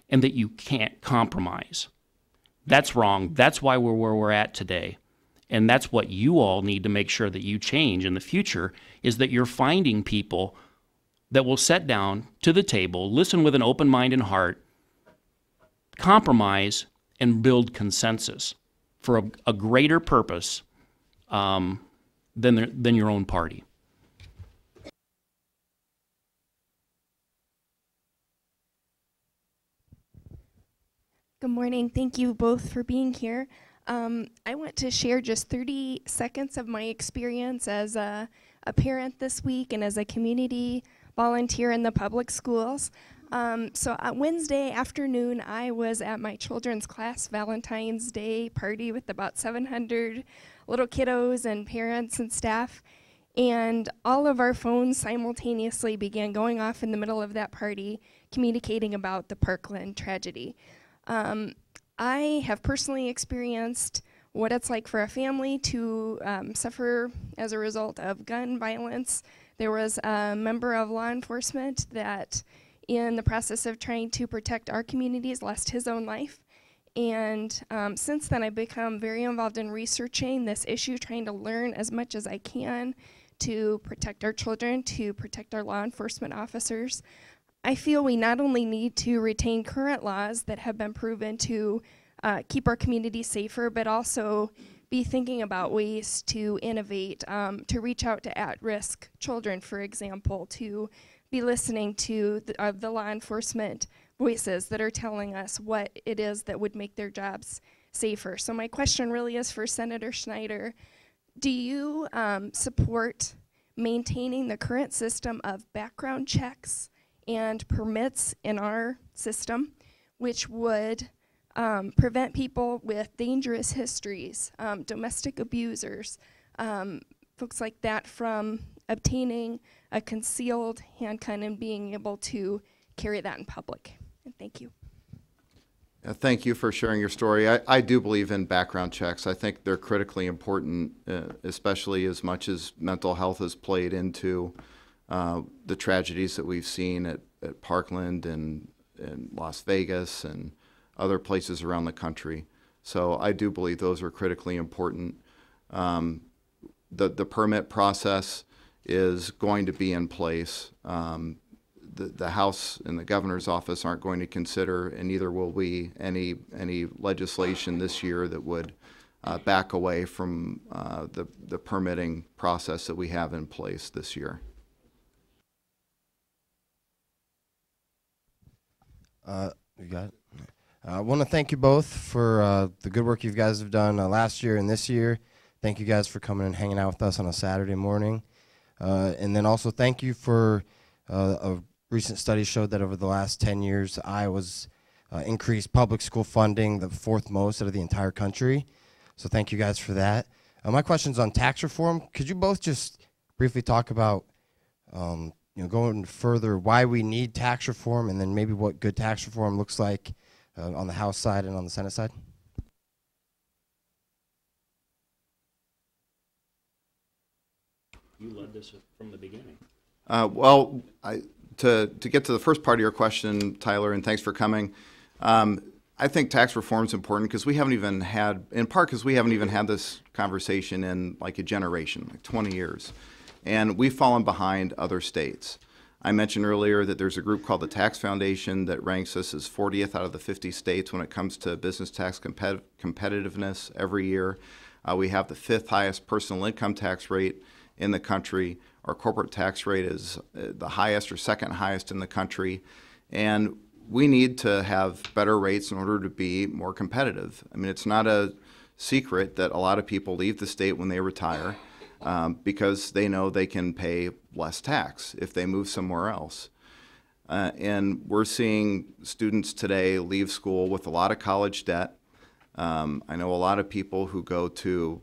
and that you can't compromise. That's wrong. That's why we're where we're at today. And that's what you all need to make sure that you change in the future, is that you're finding people that will sit down to the table, listen with an open mind and heart, compromise, and build consensus for a greater purpose than your own party. Good morning. Thank you both for being here. I want to share just 30 seconds of my experience as a parent this week and as a community volunteer in the public schools. So Wednesday afternoon, I was at my children's class Valentine's Day party with about 700 little kiddos and parents and staff. And all of our phones simultaneously began going off in the middle of that party, communicating about the Parkland tragedy. I have personally experienced what it's like for a family to suffer as a result of gun violence. There was a member of law enforcement that, in the process of trying to protect our communities, lost his own life. And since then, I've become very involved in researching this issue, trying to learn as much as I can to protect our children, to protect our law enforcement officers. I feel we not only need to retain current laws that have been proven to keep our community safer, but also be thinking about ways to innovate, to reach out to at-risk children, for example, to be listening to the law enforcement voices that are telling us what it is that would make their jobs safer. So my question really is for Senator Schneider. Do you support maintaining the current system of background checks and permits in our system, which would prevent people with dangerous histories, domestic abusers, folks like that, from obtaining a concealed handgun and being able to carry that in public? And thank you. Thank you for sharing your story. I do believe in background checks. I think they're critically important, especially as much as mental health has played into the tragedies that we've seen at Parkland and Las Vegas and other places around the country. So I do believe those are critically important. The permit process is going to be in place. The House and the governor's office aren't going to consider, and neither will we, any legislation this year that would back away from the permitting process that we have in place this year. You got it? I want to thank you both for the good work you guys have done last year and this year. Thank you guys for coming and hanging out with us on a Saturday morning. And then also thank you for a recent study showed that over the last 10 years, Iowa's increased public school funding the fourth most out of the entire country. So thank you guys for that. My question's on tax reform. Could you both just briefly talk about going further why we need tax reform, and then maybe what good tax reform looks like on the House side and on the Senate side? You led this from the beginning. Well, to get to the first part of your question, Tyler, and thanks for coming. I think tax reform is important because we haven't even had, in part because we haven't even had this conversation in like a generation, like 20 years. And we've fallen behind other states. I mentioned earlier that there's a group called the Tax Foundation that ranks us as 40th out of the 50 states when it comes to business tax competitiveness every year. We have the 5th highest personal income tax rate in the country. Our corporate tax rate is the highest or second highest in the country. And we need to have better rates in order to be more competitive. I mean, it's not a secret that a lot of people leave the state when they retire because they know they can pay less tax if they move somewhere else. And we're seeing students today leave school with a lot of college debt. I know a lot of people who go to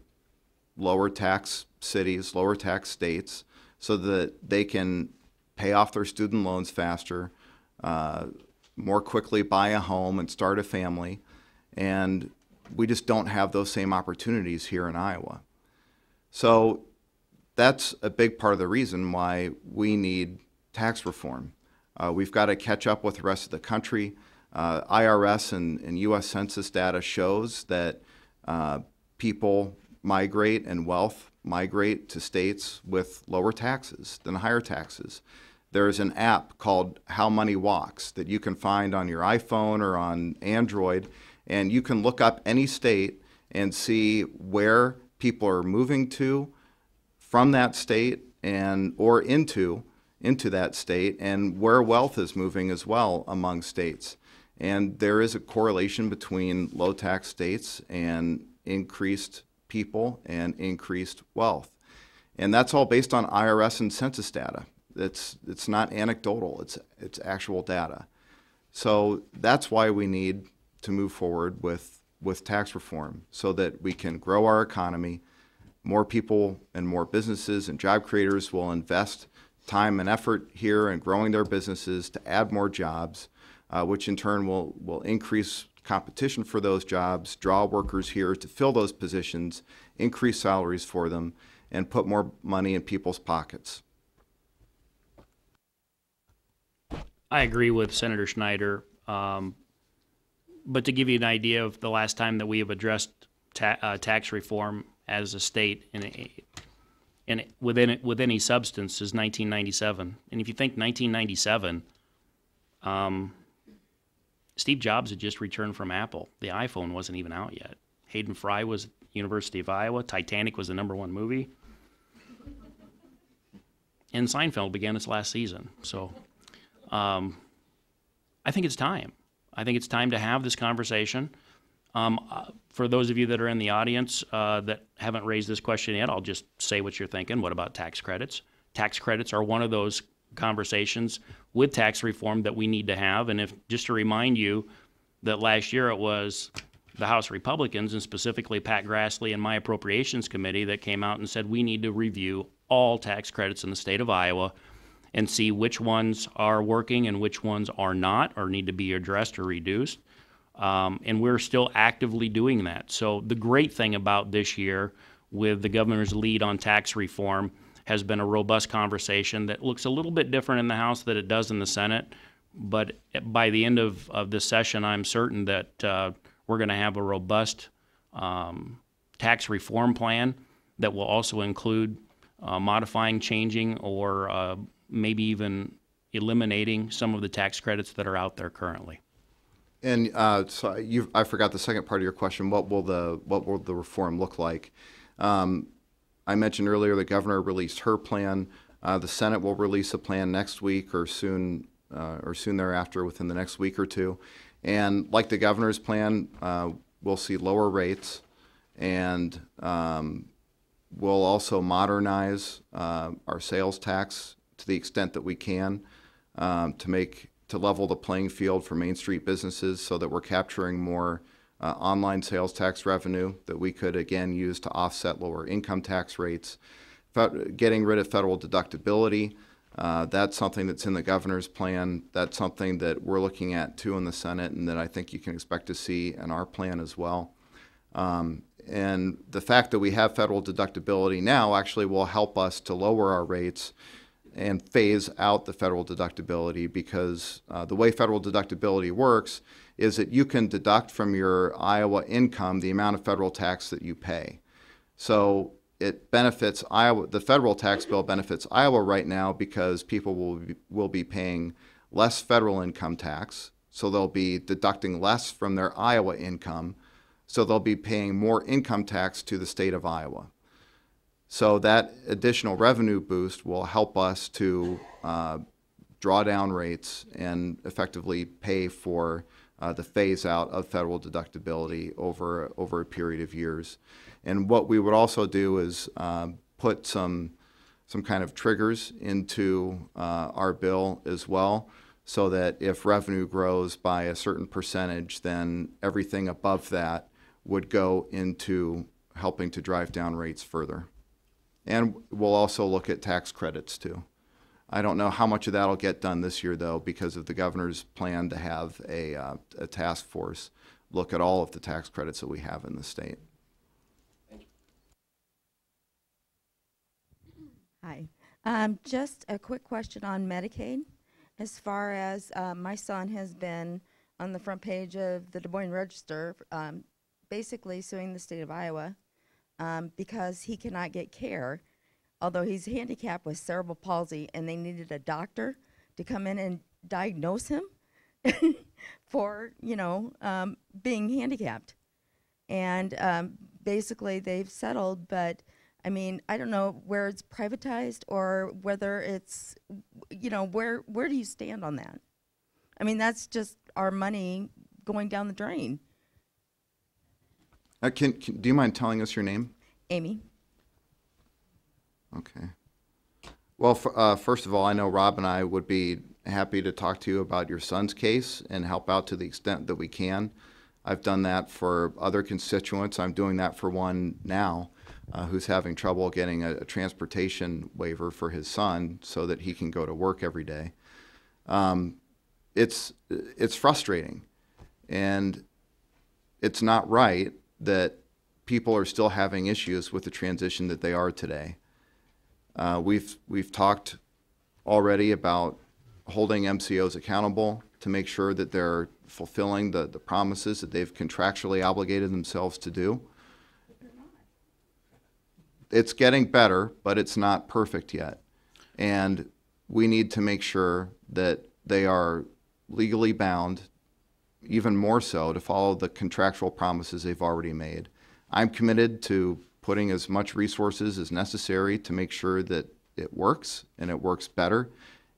lower tax cities, lower tax states, so that they can pay off their student loans faster, more quickly buy a home and start a family. And we just don't have those same opportunities here in Iowa. So that's a big part of the reason why we need tax reform. We've got to catch up with the rest of the country. IRS and U.S. Census data shows that people migrate and wealth migrate to states with lower taxes than higher taxes. There's an app called How Money Walks that you can find on your iPhone or on Android, and you can look up any state and see where people are moving to from that state and or into that state, and where wealth is moving as well among states. And there is a correlation between low tax states and increased people and increased wealth. And that's all based on IRS and census data. It's not anecdotal, it's actual data. So that's why we need to move forward with tax reform so that we can grow our economy. More people and more businesses and job creators will invest time and effort here in growing their businesses to add more jobs, which in turn will increase competition for those jobs, draw workers here to fill those positions, increase salaries for them, and put more money in people's pockets. I agree with Senator Schneider, but to give you an idea of the last time that we have addressed tax reform as a state with any substance is 1997. And if you think 1997, Steve Jobs had just returned from Apple. The iPhone wasn't even out yet. Hayden Fry was at University of Iowa. Titanic was the #1 movie. And Seinfeld began its last season. So I think it's time. I think it's time to have this conversation. For those of you that are in the audience that haven't raised this question yet, I'll just say what you're thinking. What about tax credits? Tax credits are one of those conversations with tax reform that we need to have. And just to remind you that last year it was the House Republicans, and specifically Pat Grassley and my Appropriations Committee, that came out and said we need to review all tax credits in the state of Iowa and see which ones are working and which ones are not or need to be addressed or reduced. And we're still actively doing that. So the great thing about this year with the governor's lead on tax reform has been a robust conversation that looks a little bit different in the House than it does in the Senate. But by the end of this session, I'm certain that we're going to have a robust tax reform plan that will also include modifying, changing, or maybe even eliminating some of the tax credits that are out there currently. And I forgot the second part of your question. What will the reform look like? I mentioned earlier the governor released her plan. The Senate will release a plan next week or soon thereafter, within the next week or two. And like the governor's plan, we'll see lower rates, and we'll also modernize our sales tax to the extent that we can to level the playing field for Main Street businesses, so that we're capturing more online sales tax revenue that we could again use to offset lower income tax rates. Getting rid of federal deductibility, that's something that's in the governor's plan. That's something that we're looking at too in the Senate, and that I think you can expect to see in our plan as well. And the fact that we have federal deductibility now actually will help us to lower our rates and phase out the federal deductibility, because the way federal deductibility works is that you can deduct from your Iowa income the amount of federal tax that you pay. So it benefits Iowa. The federal tax bill benefits Iowa right now because people will be paying less federal income tax, so they'll be deducting less from their Iowa income, so they'll be paying more income tax to the state of Iowa. So that additional revenue boost will help us to draw down rates and effectively pay for the phase out of federal deductibility over a period of years. And what we would also do is put some kind of triggers into our bill as well, so that if revenue grows by a certain percentage, then everything above that would go into helping to drive down rates further. And we'll also look at tax credits too. I don't know how much of that will get done this year, though, because of the governor's plan to have a task force look at all of the tax credits that we have in the state. Hi. Just a quick question on Medicaid. As far as my son has been on the front page of the Des Moines Register, basically suing the state of Iowa because he cannot get care, although he's handicapped with cerebral palsy, and they needed a doctor to come in and diagnose him for, being handicapped. And basically they've settled, but I mean, I don't know where it's privatized or whether it's, where do you stand on that? I mean, that's just our money going down the drain. Do you mind telling us your name? Amy. Okay. Well, first of all, I know Rob and I would be happy to talk to you about your son's case and help out to the extent that we can. I've done that for other constituents. I'm doing that for one now who's having trouble getting a transportation waiver for his son so that he can go to work every day. It's frustrating, and it's not right that people are still having issues with the transition that they are today. We've talked already about holding MCOs accountable to make sure that they're fulfilling the promises that they've contractually obligated themselves to do. It's getting better, but it's not perfect yet. And we need to make sure that they are legally bound, even more so, to follow the contractual promises they've already made. I'm committed to putting as much resources as necessary to make sure that it works and it works better,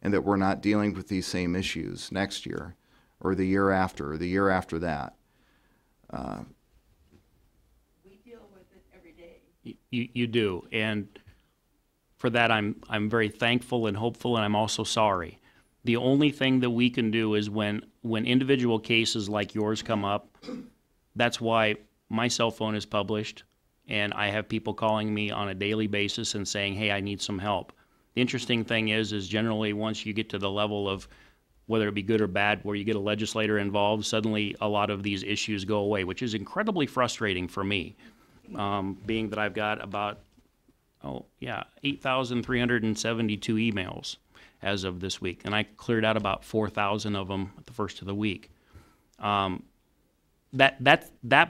and that we're not dealing with these same issues next year or the year after or the year after that. We deal with it every day. You do, and for that I'm very thankful and hopeful, and I'm also sorry. The only thing that we can do is when individual cases like yours come up, that's why my cell phone is published, and I have people calling me on a daily basis and saying, hey, I need some help. The interesting thing is generally once you get to the level of whether it be good or bad, where you get a legislator involved, suddenly a lot of these issues go away, which is incredibly frustrating for me, being that I've got about, 8,372 emails as of this week, and I cleared out about 4,000 of them at the first of the week. That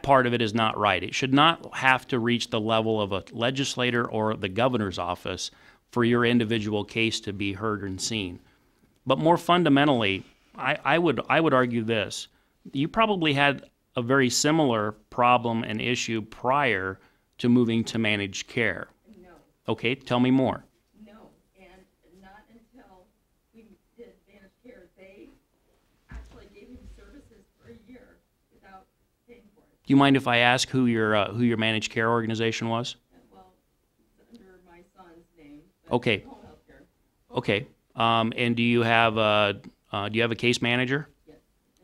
part of it is not right. It should not have to reach the level of a legislator or the governor's office for your individual case to be heard and seen. But more fundamentally, I would argue this. You probably had a very similar problem and issue prior to moving to managed care. No. Okay, tell me more. No, and not until we did managed care. They actually gave him services for a year without paying for it. Do you mind if I ask who your managed care organization was? Well, it's under my son's name. But Okay. Home health care. Okay. And do you have a case manager? Yes.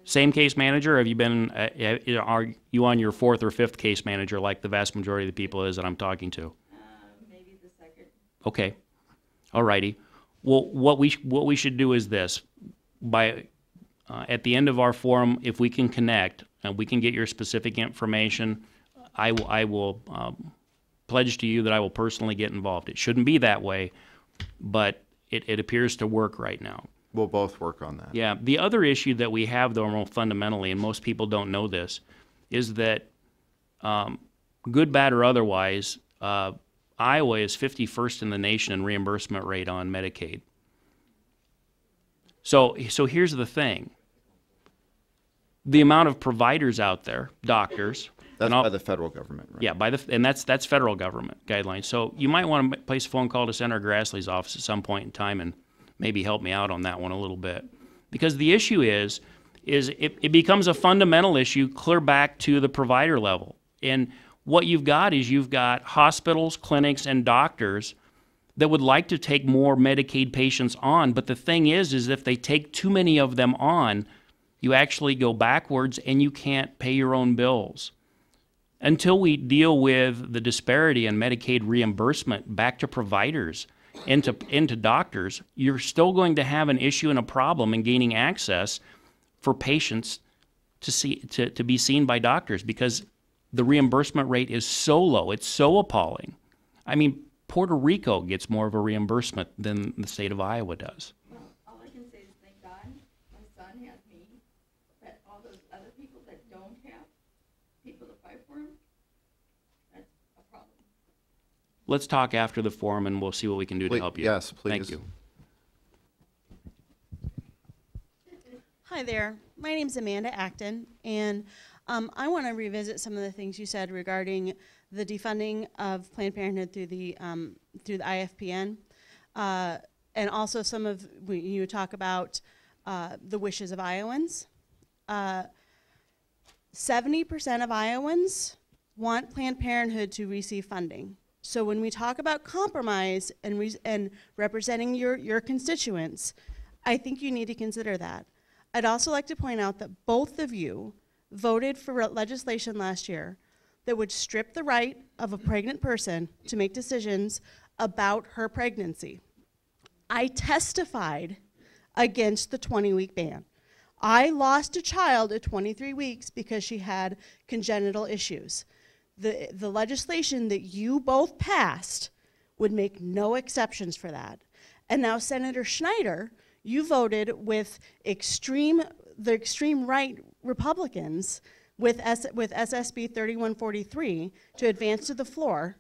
Same case manager? Or have you been? Are you on your fourth or fifth case manager, like the vast majority of the people is that I'm talking to? Maybe the second. Okay. All righty. Well, what we should do is this: by at the end of our forum, if we can connect and we can get your specific information, I will pledge to you that I will personally get involved. It shouldn't be that way, but it appears to work right now. We'll both work on that. Yeah. The other issue that we have, though, more fundamentally, and most people don't know this, is that good, bad, or otherwise, Iowa is 51st in the nation in reimbursement rate on Medicaid. So here's the thing. The amount of providers out there, doctors. That's by the federal government, right? Yeah, and that's federal government guidelines. So you might want to place a phone call to Senator Grassley's office at some point in time and maybe help me out on that one a little bit. Because the issue is it becomes a fundamental issue clear back to the provider level. And what you've got hospitals, clinics, and doctors that would like to take more Medicaid patients on. But the thing is if they take too many of them on, you actually go backwards and you can't pay your own bills. Until we deal with the disparity in Medicaid reimbursement back to providers, into doctors, you're still going to have an issue and a problem in gaining access for patients to be seen by doctors because the reimbursement rate is so low. It's so appalling. I mean, Puerto Rico gets more of a reimbursement than the state of Iowa does. Well, all I can say is thank God my son has me, but all those other people that don't have people to fight for him, that's a problem. Let's talk after the forum, and we'll see what we can do to help you. Yes, please. Thank you. Hi there. My name's Amanda Acton, and I want to revisit some of the things you said regarding the defunding of Planned Parenthood through the IFPN, and also some of when you talk about the wishes of Iowans. 70% of Iowans want Planned Parenthood to receive funding. So when we talk about compromise and representing your constituents, I think you need to consider that. I'd also like to point out that both of you voted for legislation last year that would strip the right of a pregnant person to make decisions about her pregnancy. I testified against the 20-week ban. I lost a child at 23 weeks because she had congenital issues. The legislation that you both passed would make no exceptions for that. And now Senator Schneider, you voted with the extreme right Republicans with SSB 3143 to advance to the floor,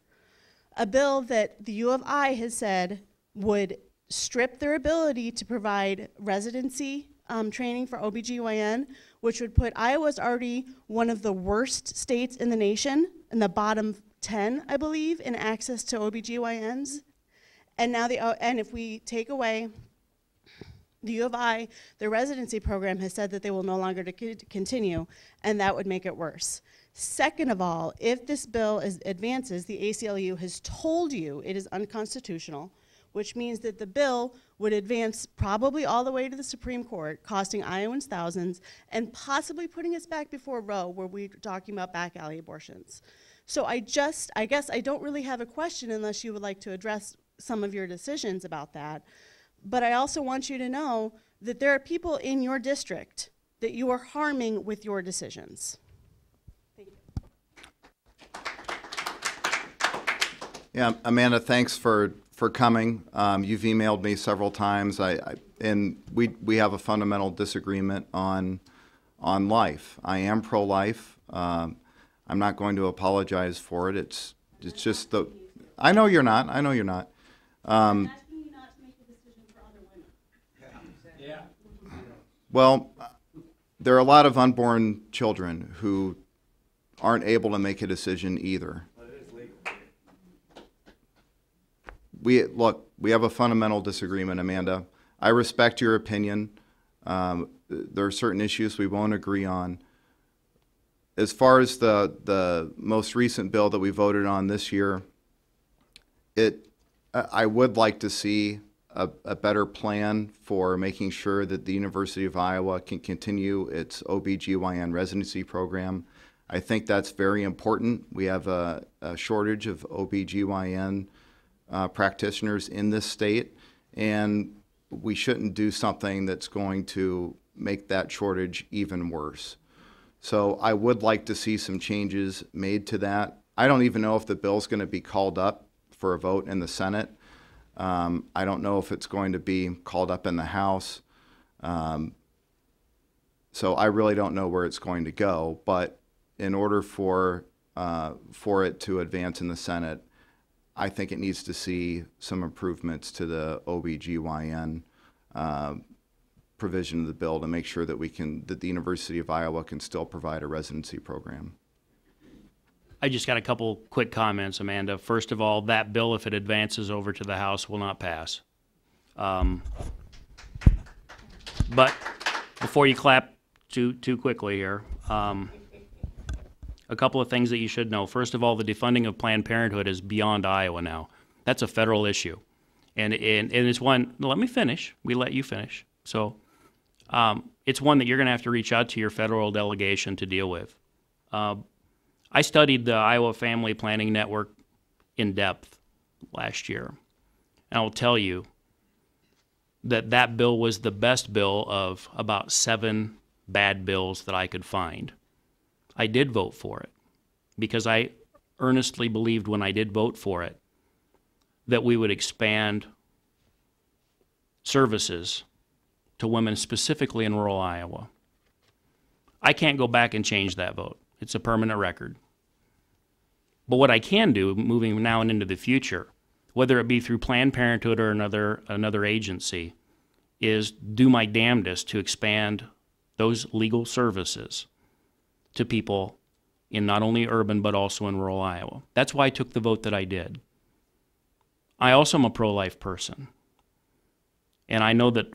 a bill that the U of I has said would strip their ability to provide residency training for OBGYN, which would put Iowa's already one of the worst states in the nation, in the bottom 10, I believe, in access to OBGYNs. And now and if we take away the U of I, the residency program has said that they will no longer continue, and that would make it worse. Second of all, if this bill advances, the ACLU has told you it is unconstitutional, which means that the bill would advance probably all the way to the Supreme Court, costing Iowans thousands, and possibly putting us back before Roe, where we're talking about back alley abortions. So I guess I don't really have a question unless you would like to address some of your decisions about that. But I also want you to know that there are people in your district that you are harming with your decisions. Thank you. Yeah, Amanda, thanks for coming. You've emailed me several times, and we have a fundamental disagreement on life. I am pro-life. I'm not going to apologize for it. It's just the. I know you're not. I know you're not. Well, there are a lot of unborn children who aren't able to make a decision either. We have a fundamental disagreement, Amanda. I respect your opinion. There are certain issues we won't agree on. As far as the most recent bill that we voted on this year, I would like to see a better plan for making sure that the University of Iowa can continue its OBGYN residency program. I think that's very important. We have a shortage of OBGYN practitioners in this state, and we shouldn't do something that's going to make that shortage even worse. So I would like to see some changes made to that. I don't even know if the bill's going to be called up for a vote in the Senate. I don't know if it's going to be called up in the House. So I really don't know where it's going to go. But in order for it to advance in the Senate, I think it needs to see some improvements to the OBGYN provision of the bill to make sure that the University of Iowa can still provide a residency program. I just got a couple quick comments, Amanda. First of all, that bill, if it advances over to the House, will not pass. But before you clap too quickly here, a couple of things that you should know. First of all, the defunding of Planned Parenthood is beyond Iowa now. That's a federal issue. And it's one, let me finish. We let you finish. So it's one that you're going to have to reach out to your federal delegation to deal with. I studied the Iowa Family Planning Network in depth last year. And I will tell you that that bill was the best bill of about 7 bad bills that I could find. I did vote for it because I earnestly believed when I did vote for it that we would expand services to women specifically in rural Iowa. I can't go back and change that vote. It's a permanent record. But what I can do, moving now and into the future, whether it be through Planned Parenthood or another agency, is do my damnedest to expand those legal services to people in not only urban but also in rural Iowa. That's why I took the vote that I did. I also am a pro-life person. And I know that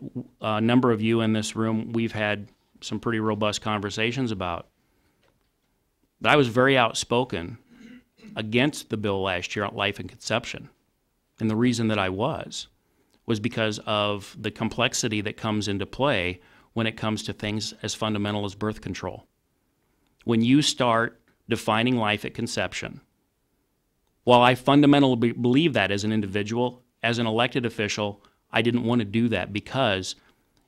a number of you in this room, we've had some pretty robust conversations about. But I was very outspoken against the bill last year on life and conception. And the reason that I was because of the complexity that comes into play when it comes to things as fundamental as birth control. When you start defining life at conception, while I fundamentally believe that as an individual, as an elected official, I didn't want to do that because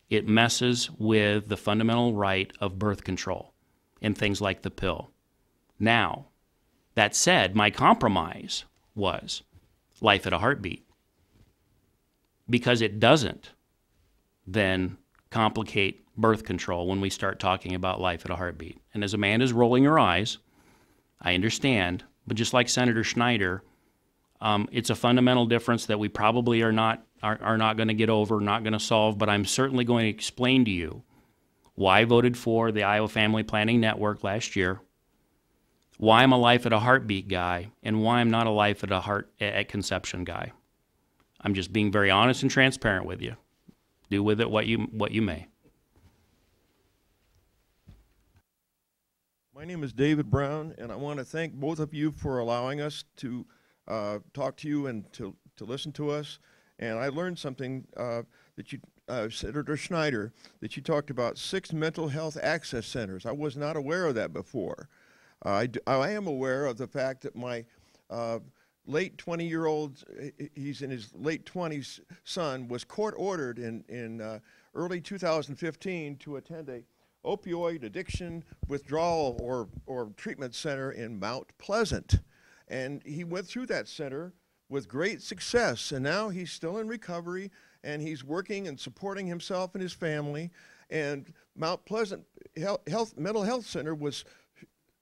it messes with the fundamental right of birth control and things like the pill. Now, that said, my compromise was life at a heartbeat, because it doesn't then complicate birth control when we start talking about life at a heartbeat. And as Amanda's rolling her eyes, I understand, but just like Senator Schneider, it's a fundamental difference that we probably are not going to get over, not going to solve, but I'm certainly going to explain to you why I voted for the Iowa Family Planning Network last year, why I'm a life at a heartbeat guy, and why I'm not a life at conception guy. I'm just being very honest and transparent with you. Do with it what you may. My name is David Brown, and I want to thank both of you for allowing us to talk to you and to listen to us. And I learned something that you, Senator Schneider, that you talked about 6 mental health access centers. I was not aware of that before. I am aware of the fact that my late 20-year-old, he's in his late 20s, son was court-ordered in early 2015 to attend a opioid addiction withdrawal or treatment center in Mount Pleasant. And he went through that center with great success, and now he's still in recovery, and he's working and supporting himself and his family. And Mount Pleasant Mental Health Center was,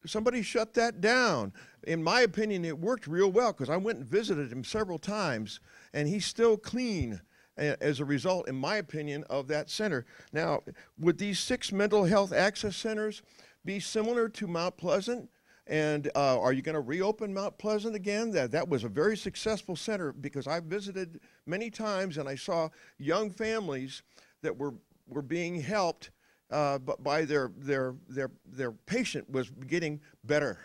somebody shut that down. In my opinion, it worked real well, because I went and visited him several times, and he's still clean as a result, in my opinion, of that center. Now, would these 6 mental health access centers be similar to Mount Pleasant? And are you going to reopen Mount Pleasant again? That was a very successful center, because I visited many times and I saw young families that were being helped, but by their patient was getting better.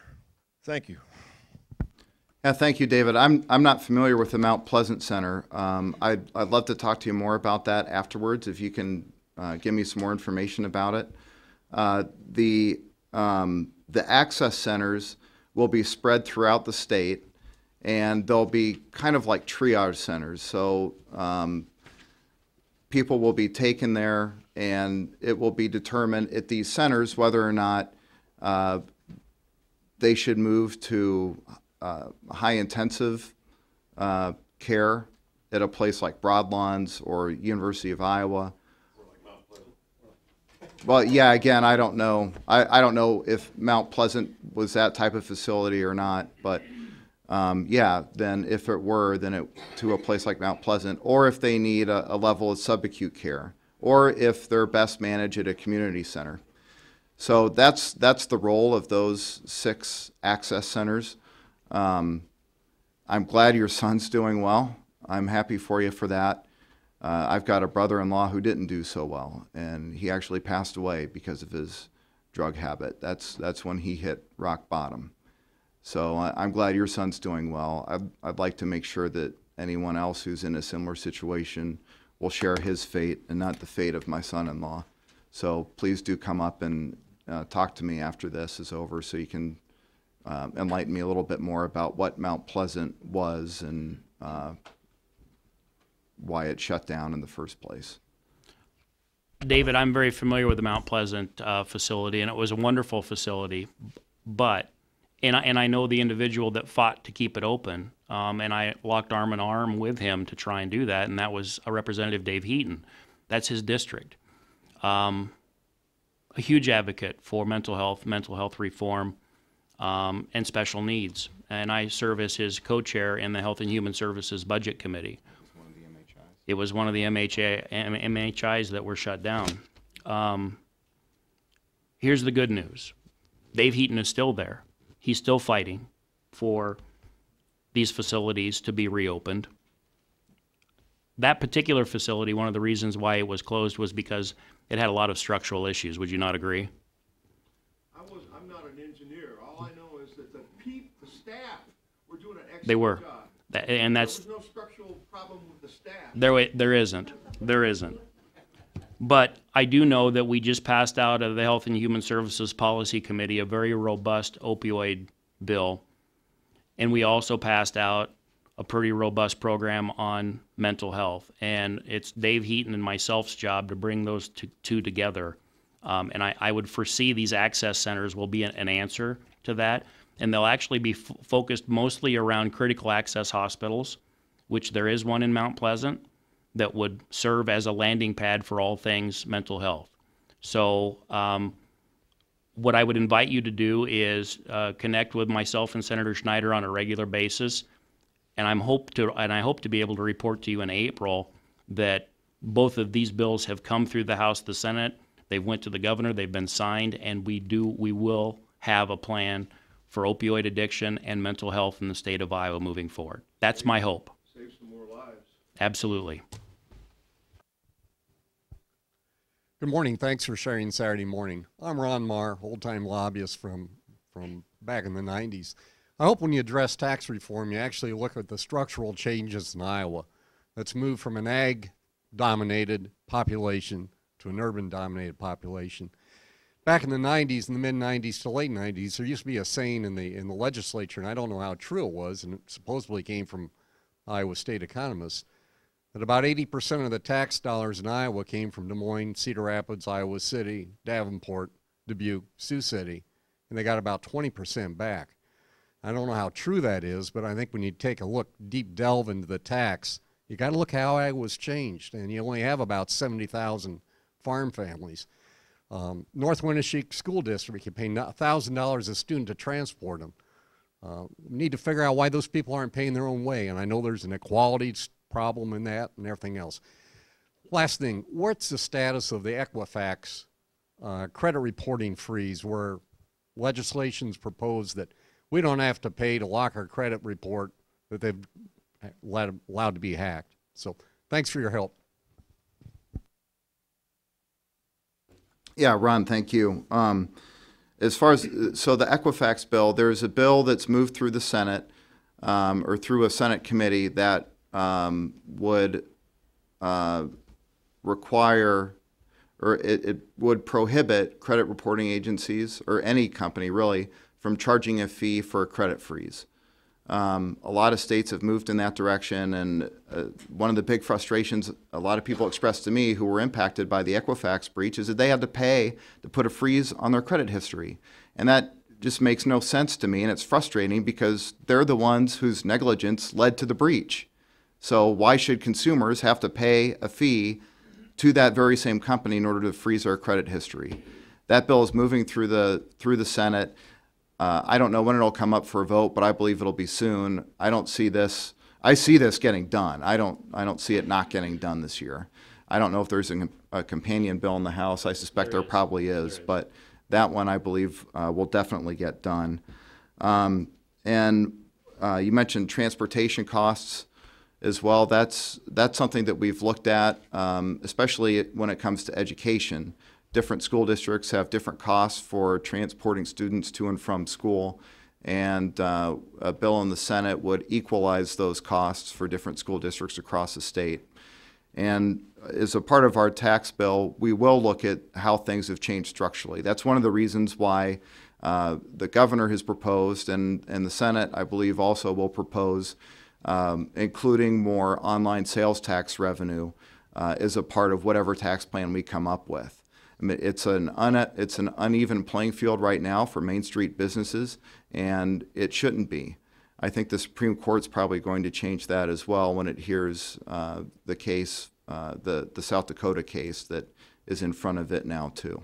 Thank you. Yeah, thank you, David. I'm not familiar with the Mount Pleasant Center. I'd love to talk to you more about that afterwards, if you can give me some more information about it. The access centers will be spread throughout the state, and they'll be kind of like triage centers. So people will be taken there, and it will be determined at these centers whether or not they should move to high intensive care at a place like Broadlawns or University of Iowa. Well, yeah, again, I don't know. I don't know if Mount Pleasant was that type of facility or not, but yeah, then if it were, then to a place like Mount Pleasant, or if they need a level of subacute care, or if they're best managed at a community center. So that's the role of those 6 access centers. I'm glad your son's doing well. I'm happy for you for that. I've got a brother-in-law who didn't do so well, and he actually passed away because of his drug habit. That's when he hit rock bottom. So I'm glad your son's doing well. I'd like to make sure that anyone else who's in a similar situation will share his fate and not the fate of my son-in-law. So please do come up and talk to me after this is over, so you can enlighten me a little bit more about what Mount Pleasant was and why it shut down in the first place. David, I'm very familiar with the Mount Pleasant facility, and it was a wonderful facility, but, and I know the individual that fought to keep it open, and I locked arm in arm with him to try and do that, and that was Representative Dave Heaton. That's his district. A huge advocate for mental health reform, and special needs. And I serve as his co-chair in the Health and Human Services Budget Committee. It was one of the MHIs that were shut down. Here's the good news. Dave Heaton is still there. He's still fighting for these facilities to be reopened. That particular facility, one of the reasons why it was closed was because it had a lot of structural issues. Would you not agree? I'm not an engineer. All I know is that the staff were doing an excellent They were. job. And that's, there was no structural problem with the staff. there isn't. But I do know that we just passed out of the Health and Human Services Policy Committee a very robust opioid bill. And we also passed out a pretty robust program on mental health. And it's Dave Heaton and myself's job to bring those two together. And I would foresee these access centers will be an answer to that. And they'll actually be focused mostly around critical access hospitals, which there is one in Mount Pleasant, that would serve as a landing pad for all things mental health. So what I would invite you to do is connect with myself and Senator Schneider on a regular basis, and I hope to be able to report to you in April that both of these bills have come through the House, the Senate. They went to the governor, they've been signed, and we will have a plan for opioid addiction and mental health in the state of Iowa moving forward. That's my hope. Save some more lives. Absolutely. Good morning. Thanks for sharing Saturday morning. I'm Ron Marr, old-time lobbyist from back in the 90s. I hope when you address tax reform, you actually look at the structural changes in Iowa. Let's move from an ag-dominated population to an urban-dominated population. back in the 90s, in the mid-90s to late 90s, there used to be a saying in the legislature, and I don't know how true it was, and it supposedly came from Iowa State economists, that about 80% of the tax dollars in Iowa came from Des Moines, Cedar Rapids, Iowa City, Davenport, Dubuque, Sioux City, and they got about 20% back. I don't know how true that is, but I think when you take a look, deep delve into the tax, you got to look how Iowa's changed, and you only have about 70,000 farm families. North Winneshiek School District, you pay $1,000 a student to transport them. We need to figure out why those people aren't paying their own way, and I know there's an equality problem in that and everything else. Last thing, what's the status of the Equifax credit reporting freeze, where legislation's proposed that we don't have to pay to lock our credit report that they've allowed to be hacked? So thanks for your help. Yeah, Ron, thank you. As far as, so the Equifax bill, there's a bill that's moved through the Senate or through a Senate committee that would require, or it would prohibit credit reporting agencies, or any company really, from charging a fee for a credit freeze. A lot of states have moved in that direction, and one of the big frustrations a lot of people expressed to me who were impacted by the Equifax breach is that they had to pay to put a freeze on their credit history. And that just makes no sense to me, and it's frustrating because they're the ones whose negligence led to the breach. So why should consumers have to pay a fee to that very same company in order to freeze our credit history? That bill is moving through the Senate. I don't know when it'll come up for a vote, but I believe it'll be soon. I see this getting done. I don't see it not getting done this year. I don't know if there's a companion bill in the House. I suspect there probably is, but that one I believe will definitely get done. And you mentioned transportation costs as well. That's something that we've looked at, especially when it comes to education. Different school districts have different costs for transporting students to and from school, and a bill in the Senate would equalize those costs for different school districts across the state. And as a part of our tax bill, we will look at how things have changed structurally. That's one of the reasons why the governor has proposed, and the Senate, I believe, also will propose including more online sales tax revenue as a part of whatever tax plan we come up with. I mean, it's an uneven playing field right now for Main Street businesses, and it shouldn't be. I think the Supreme Court's probably going to change that as well when it hears the case, the South Dakota case that is in front of it now too.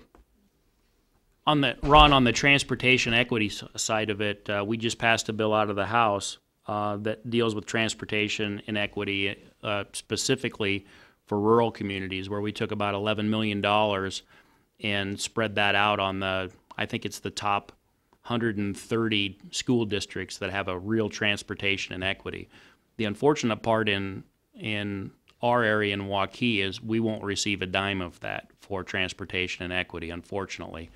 Ron, on the transportation equity side of it, we just passed a bill out of the House that deals with transportation inequity, specifically for rural communities, where we took about $11 million and spread that out on I think it's the top 130 school districts that have a real transportation inequity. The unfortunate part in our area in Waukee is we won't receive a dime of that for transportation inequity, unfortunately.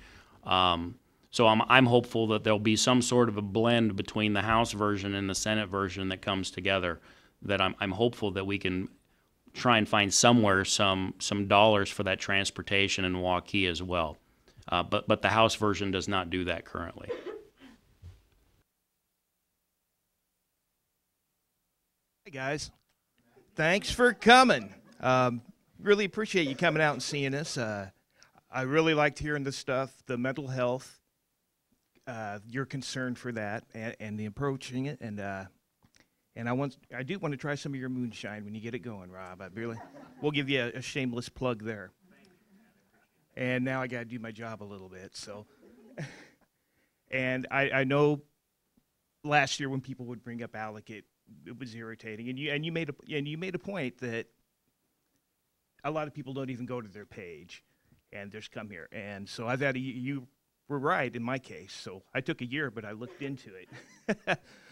So I'm hopeful that there'll be some sort of a blend between the House version and the Senate version that comes together, that I'm hopeful that we can try and find somewhere some dollars for that transportation in Waukee as well. But the House version does not do that currently. Hey guys, thanks for coming. Really appreciate you coming out and seeing us. I really liked hearing this stuff, the mental health, your concern for that, and the approaching it, and I do want to try some of your moonshine when you get it going, Rob. We'll give you a shameless plug there. And now I got to do my job a little bit. So, and I know last year when people would bring up ALEC, it was irritating. And you made a point that a lot of people don't even go to their page and just come here. And so I've had you were right in my case. So I took a year, but I looked into it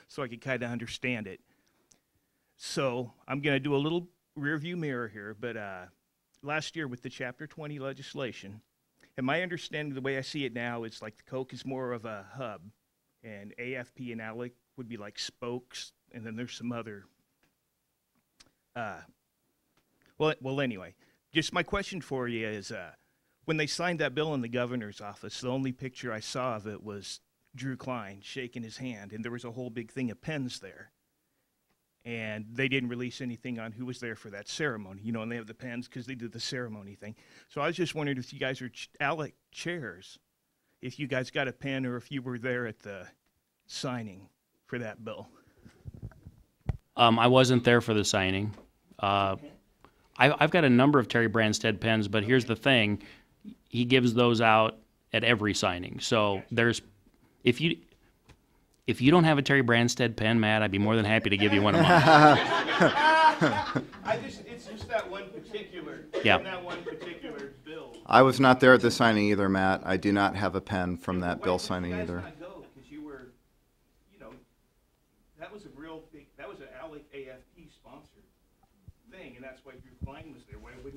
so I could kind of understand it. So I'm going to do a little rear view mirror here, but last year with the Chapter 20 legislation, and my understanding, the way I see it now, is like the Coke is more of a hub, and AFP and ALEC would be like spokes, and then there's some other, well, anyway, just my question for you is, when they signed that bill in the governor's office, the only picture I saw of it was Drew Klein shaking his hand, and there was a whole big thing of pens there. And they didn't release anything on who was there for that ceremony, you know, and they have the pens because they did the ceremony thing. So I was just wondering if you guys are ALEC chairs, if you guys got a pen or if you were there at the signing for that bill. I wasn't there for the signing. I've got a number of Terry Branstad pens, but here's the thing. He gives those out at every signing. So there's, if you don't have a Terry Branstad pen, Matt, I'd be more than happy to give you one of mine. It's just that one particular, Yeah. that one particular bill. I was not there at the signing either, Matt. I do not have a pen from that bill signing either. Because you were, you know, that was a real big, that was an ALEC AFP sponsored thing, and that's why Drew Klein was there. Why were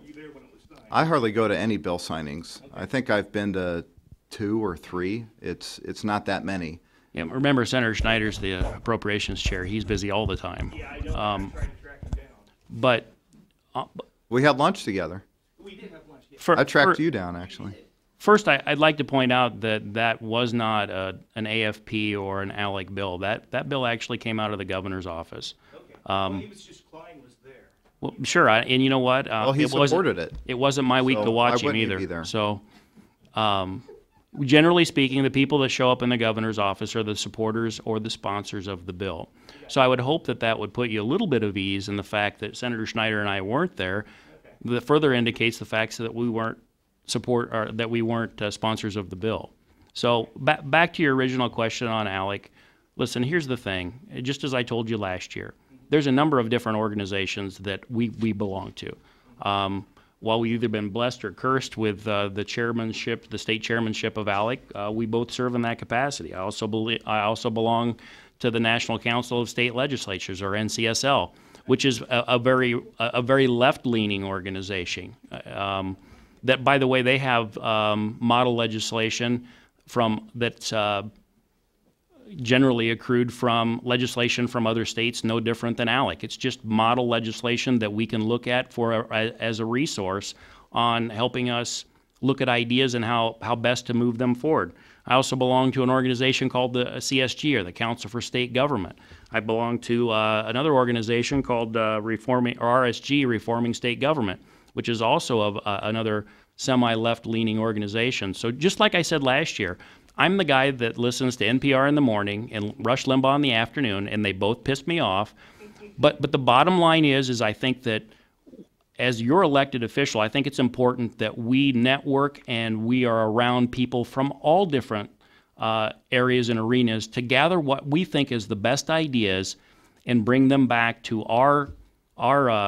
you there when it was signed? I hardly go to any bill signings. Okay. I think I've been to 2 or 3. It's not that many. Yeah, remember Senator Schneider's the appropriations chair. He's busy all the time. Yeah, I know. I tried to track him down. But we had lunch together. We did have lunch. Yeah. I tracked you down, actually. First, I'd like to point out that was not an AFP or an ALEC bill. That bill actually came out of the governor's office. Okay. Well, he was just, Klein was there. Well, sure, and you know what? Well, he supported it. It wasn't my week So to watch I him wouldn't either. be there. So, generally speaking, the people that show up in the governor's office are the supporters or the sponsors of the bill. So I would hope that would put you a little bit of ease in the fact that Senator Schneider and I weren't there. That further indicates the fact that we weren't sponsors of the bill. So back to your original question on ALEC. Listen, here's the thing. Just as I told you last year, there's a number of different organizations that we belong to. While we've either been blessed or cursed with the state chairmanship of ALEC, we both serve in that capacity. I also belong to the National Council of State Legislatures, or NCSL, which is a very left-leaning organization. That, by the way, they have model legislation that's generally accrued from legislation from other states, no different than ALEC. It's just model legislation that we can look at as a resource on helping us look at ideas and how best to move them forward. I also belong to an organization called the CSG, or the Council for State Government. I belong to another organization called RSG, Reforming State Government, which is also another semi-left-leaning organization. So just like I said last year, I'm the guy that listens to NPR in the morning and Rush Limbaugh in the afternoon, and they both pissed me off. But the bottom line is I think that as your elected official, I think it's important that we network and we are around people from all different areas and arenas to gather what we think is the best ideas and bring them back to our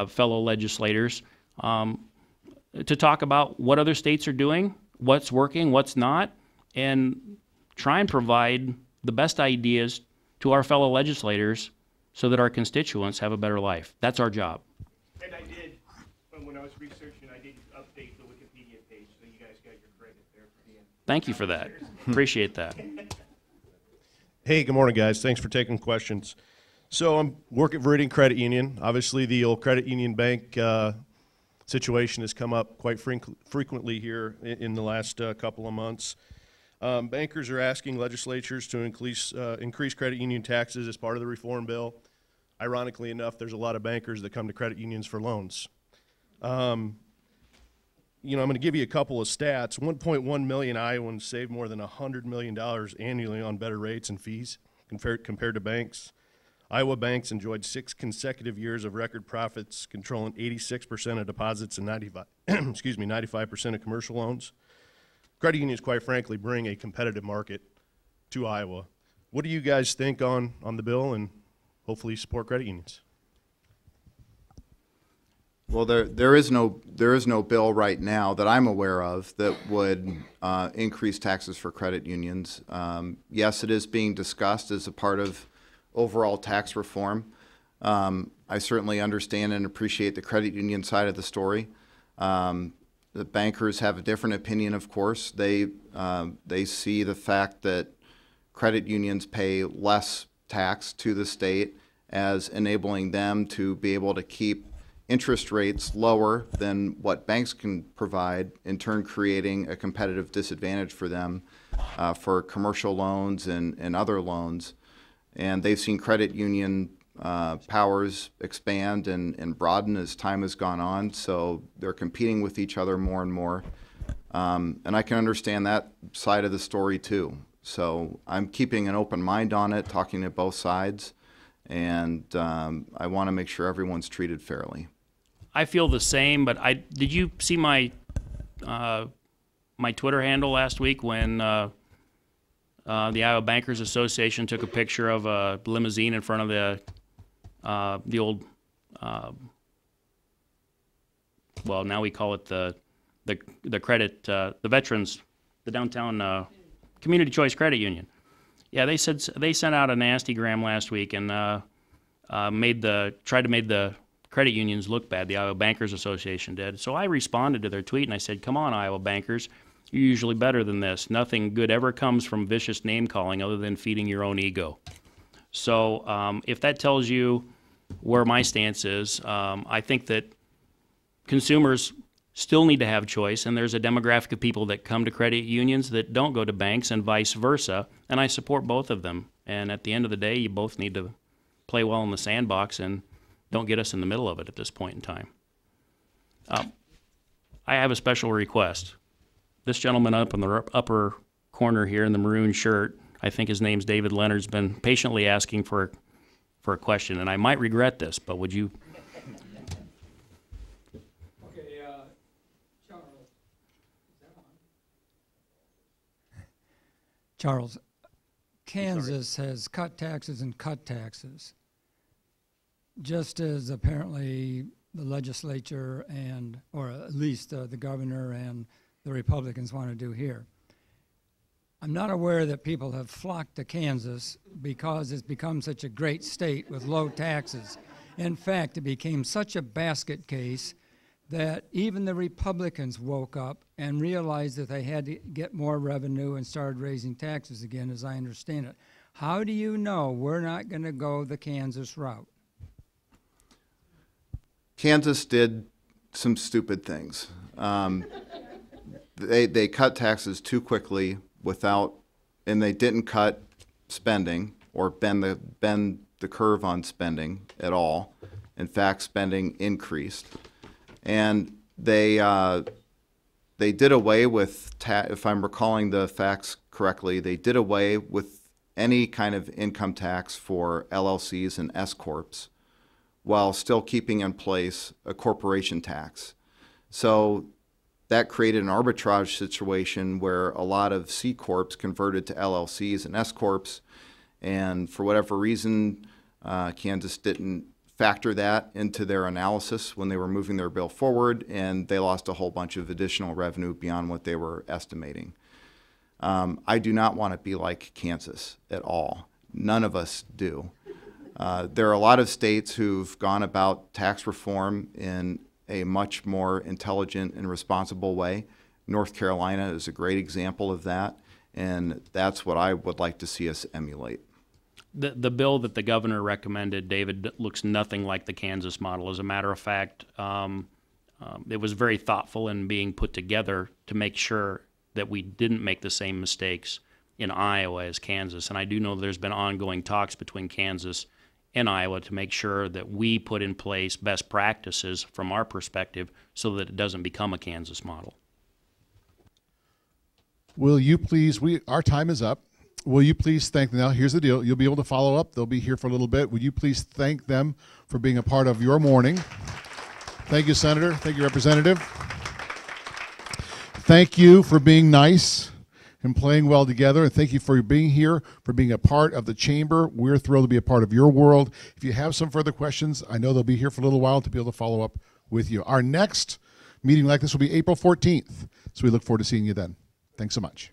fellow legislators to talk about what other states are doing, what's working, what's not, and try and provide the best ideas to our fellow legislators so that our constituents have a better life. That's our job. And I did, when I was researching, I did update the Wikipedia page, so you guys got your credit there for being. Thank you for that. Appreciate that. Hey, good morning, guys. Thanks for taking questions. So I'm working at Viridian Credit Union. Obviously, the old credit union bank situation has come up quite frequently here in the last couple of months. Bankers are asking legislatures to increase credit union taxes as part of the reform bill. Ironically enough, there's a lot of bankers that come to credit unions for loans. I'm going to give you a couple of stats. 1.1 million Iowans save more than $100 million annually on better rates and fees compared to banks. Iowa banks enjoyed 6 consecutive years of record profits, controlling 86% of deposits and 95% of commercial loans. Credit unions, quite frankly, bring a competitive market to Iowa. What do you guys think on the bill, and hopefully support credit unions? Well, there is no bill right now that I'm aware of that would increase taxes for credit unions. Yes, it is being discussed as a part of overall tax reform. I certainly understand and appreciate the credit union side of the story. The bankers have a different opinion, of course. They see the fact that credit unions pay less tax to the state as enabling them to be able to keep interest rates lower than what banks can provide, in turn creating a competitive disadvantage for them for commercial loans and other loans. And they've seen credit union powers expand and broaden as time has gone on, so they're competing with each other more and more. And I can understand that side of the story too. So I'm keeping an open mind on it, talking to both sides, and I want to make sure everyone's treated fairly. I feel the same, but did you see my my Twitter handle last week when the Iowa Bankers Association took a picture of a limousine in front of the old, well, now we call it the credit, the veterans, the downtown Community Choice Credit Union. Yeah, they sent out a nastygram last week and tried to make the credit unions look bad. The Iowa Bankers Association did. So I responded to their tweet and I said, "Come on, Iowa bankers, you're usually better than this. Nothing good ever comes from vicious name calling other than feeding your own ego." So if that tells you where my stance is, I think that consumers still need to have choice, and there's a demographic of people that come to credit unions that don't go to banks and vice versa, and I support both of them. And at the end of the day, you both need to play well in the sandbox and don't get us in the middle of it at this point in time. I have a special request. This gentleman up in the upper corner here in the maroon shirt, I think his name's David Leonard's been patiently asking for a question, and I might regret this, but would you? Okay, Charles. Is that on? Charles, Kansas has cut taxes and cut taxes, just as apparently the legislature and, or at least the governor and the Republicans want to do here. I'm not aware that people have flocked to Kansas because it's become such a great state with low taxes. In fact, it became such a basket case that even the Republicans woke up and realized that they had to get more revenue and started raising taxes again, as I understand it. How do you know we're not going to go the Kansas route? Kansas did some stupid things. They cut taxes too quickly and they didn't cut spending or bend the curve on spending at all. In fact, spending increased, and they did away with if I'm recalling the facts correctly, they did away with any kind of income tax for LLCs and S corps, while still keeping in place a corporation tax. So that created an arbitrage situation where a lot of C corps converted to LLCs and S corps, and for whatever reason, Kansas didn't factor that into their analysis when they were moving their bill forward, and they lost a whole bunch of additional revenue beyond what they were estimating. I do not want to be like Kansas at all. None of us do. There are a lot of states who've gone about tax reform in a much more intelligent and responsible way. North Carolina is a great example of that, and that's what I would like to see us emulate. The bill that the governor recommended, David, looks nothing like the Kansas model. As a matter of fact, it was very thoughtful in being put together to make sure that we didn't make the same mistakes in Iowa as Kansas. And I do know there's been ongoing talks between Kansas and Iowa to make sure that we put in place best practices from our perspective so that it doesn't become a Kansas model. Will you please, our time is up. Will you please thank them? Now, here's the deal. You'll be able to follow up. They'll be here for a little bit. Would you please thank them for being a part of your morning? Thank you, Senator. Thank you, Representative. Thank you for being nice and playing well together. And thank you for being here, for being a part of the chamber. We're thrilled to be a part of your world. If you have some further questions, I know they'll be here for a little while to be able to follow up with you. Our next meeting like this will be April 14th. So we look forward to seeing you then. Thanks so much.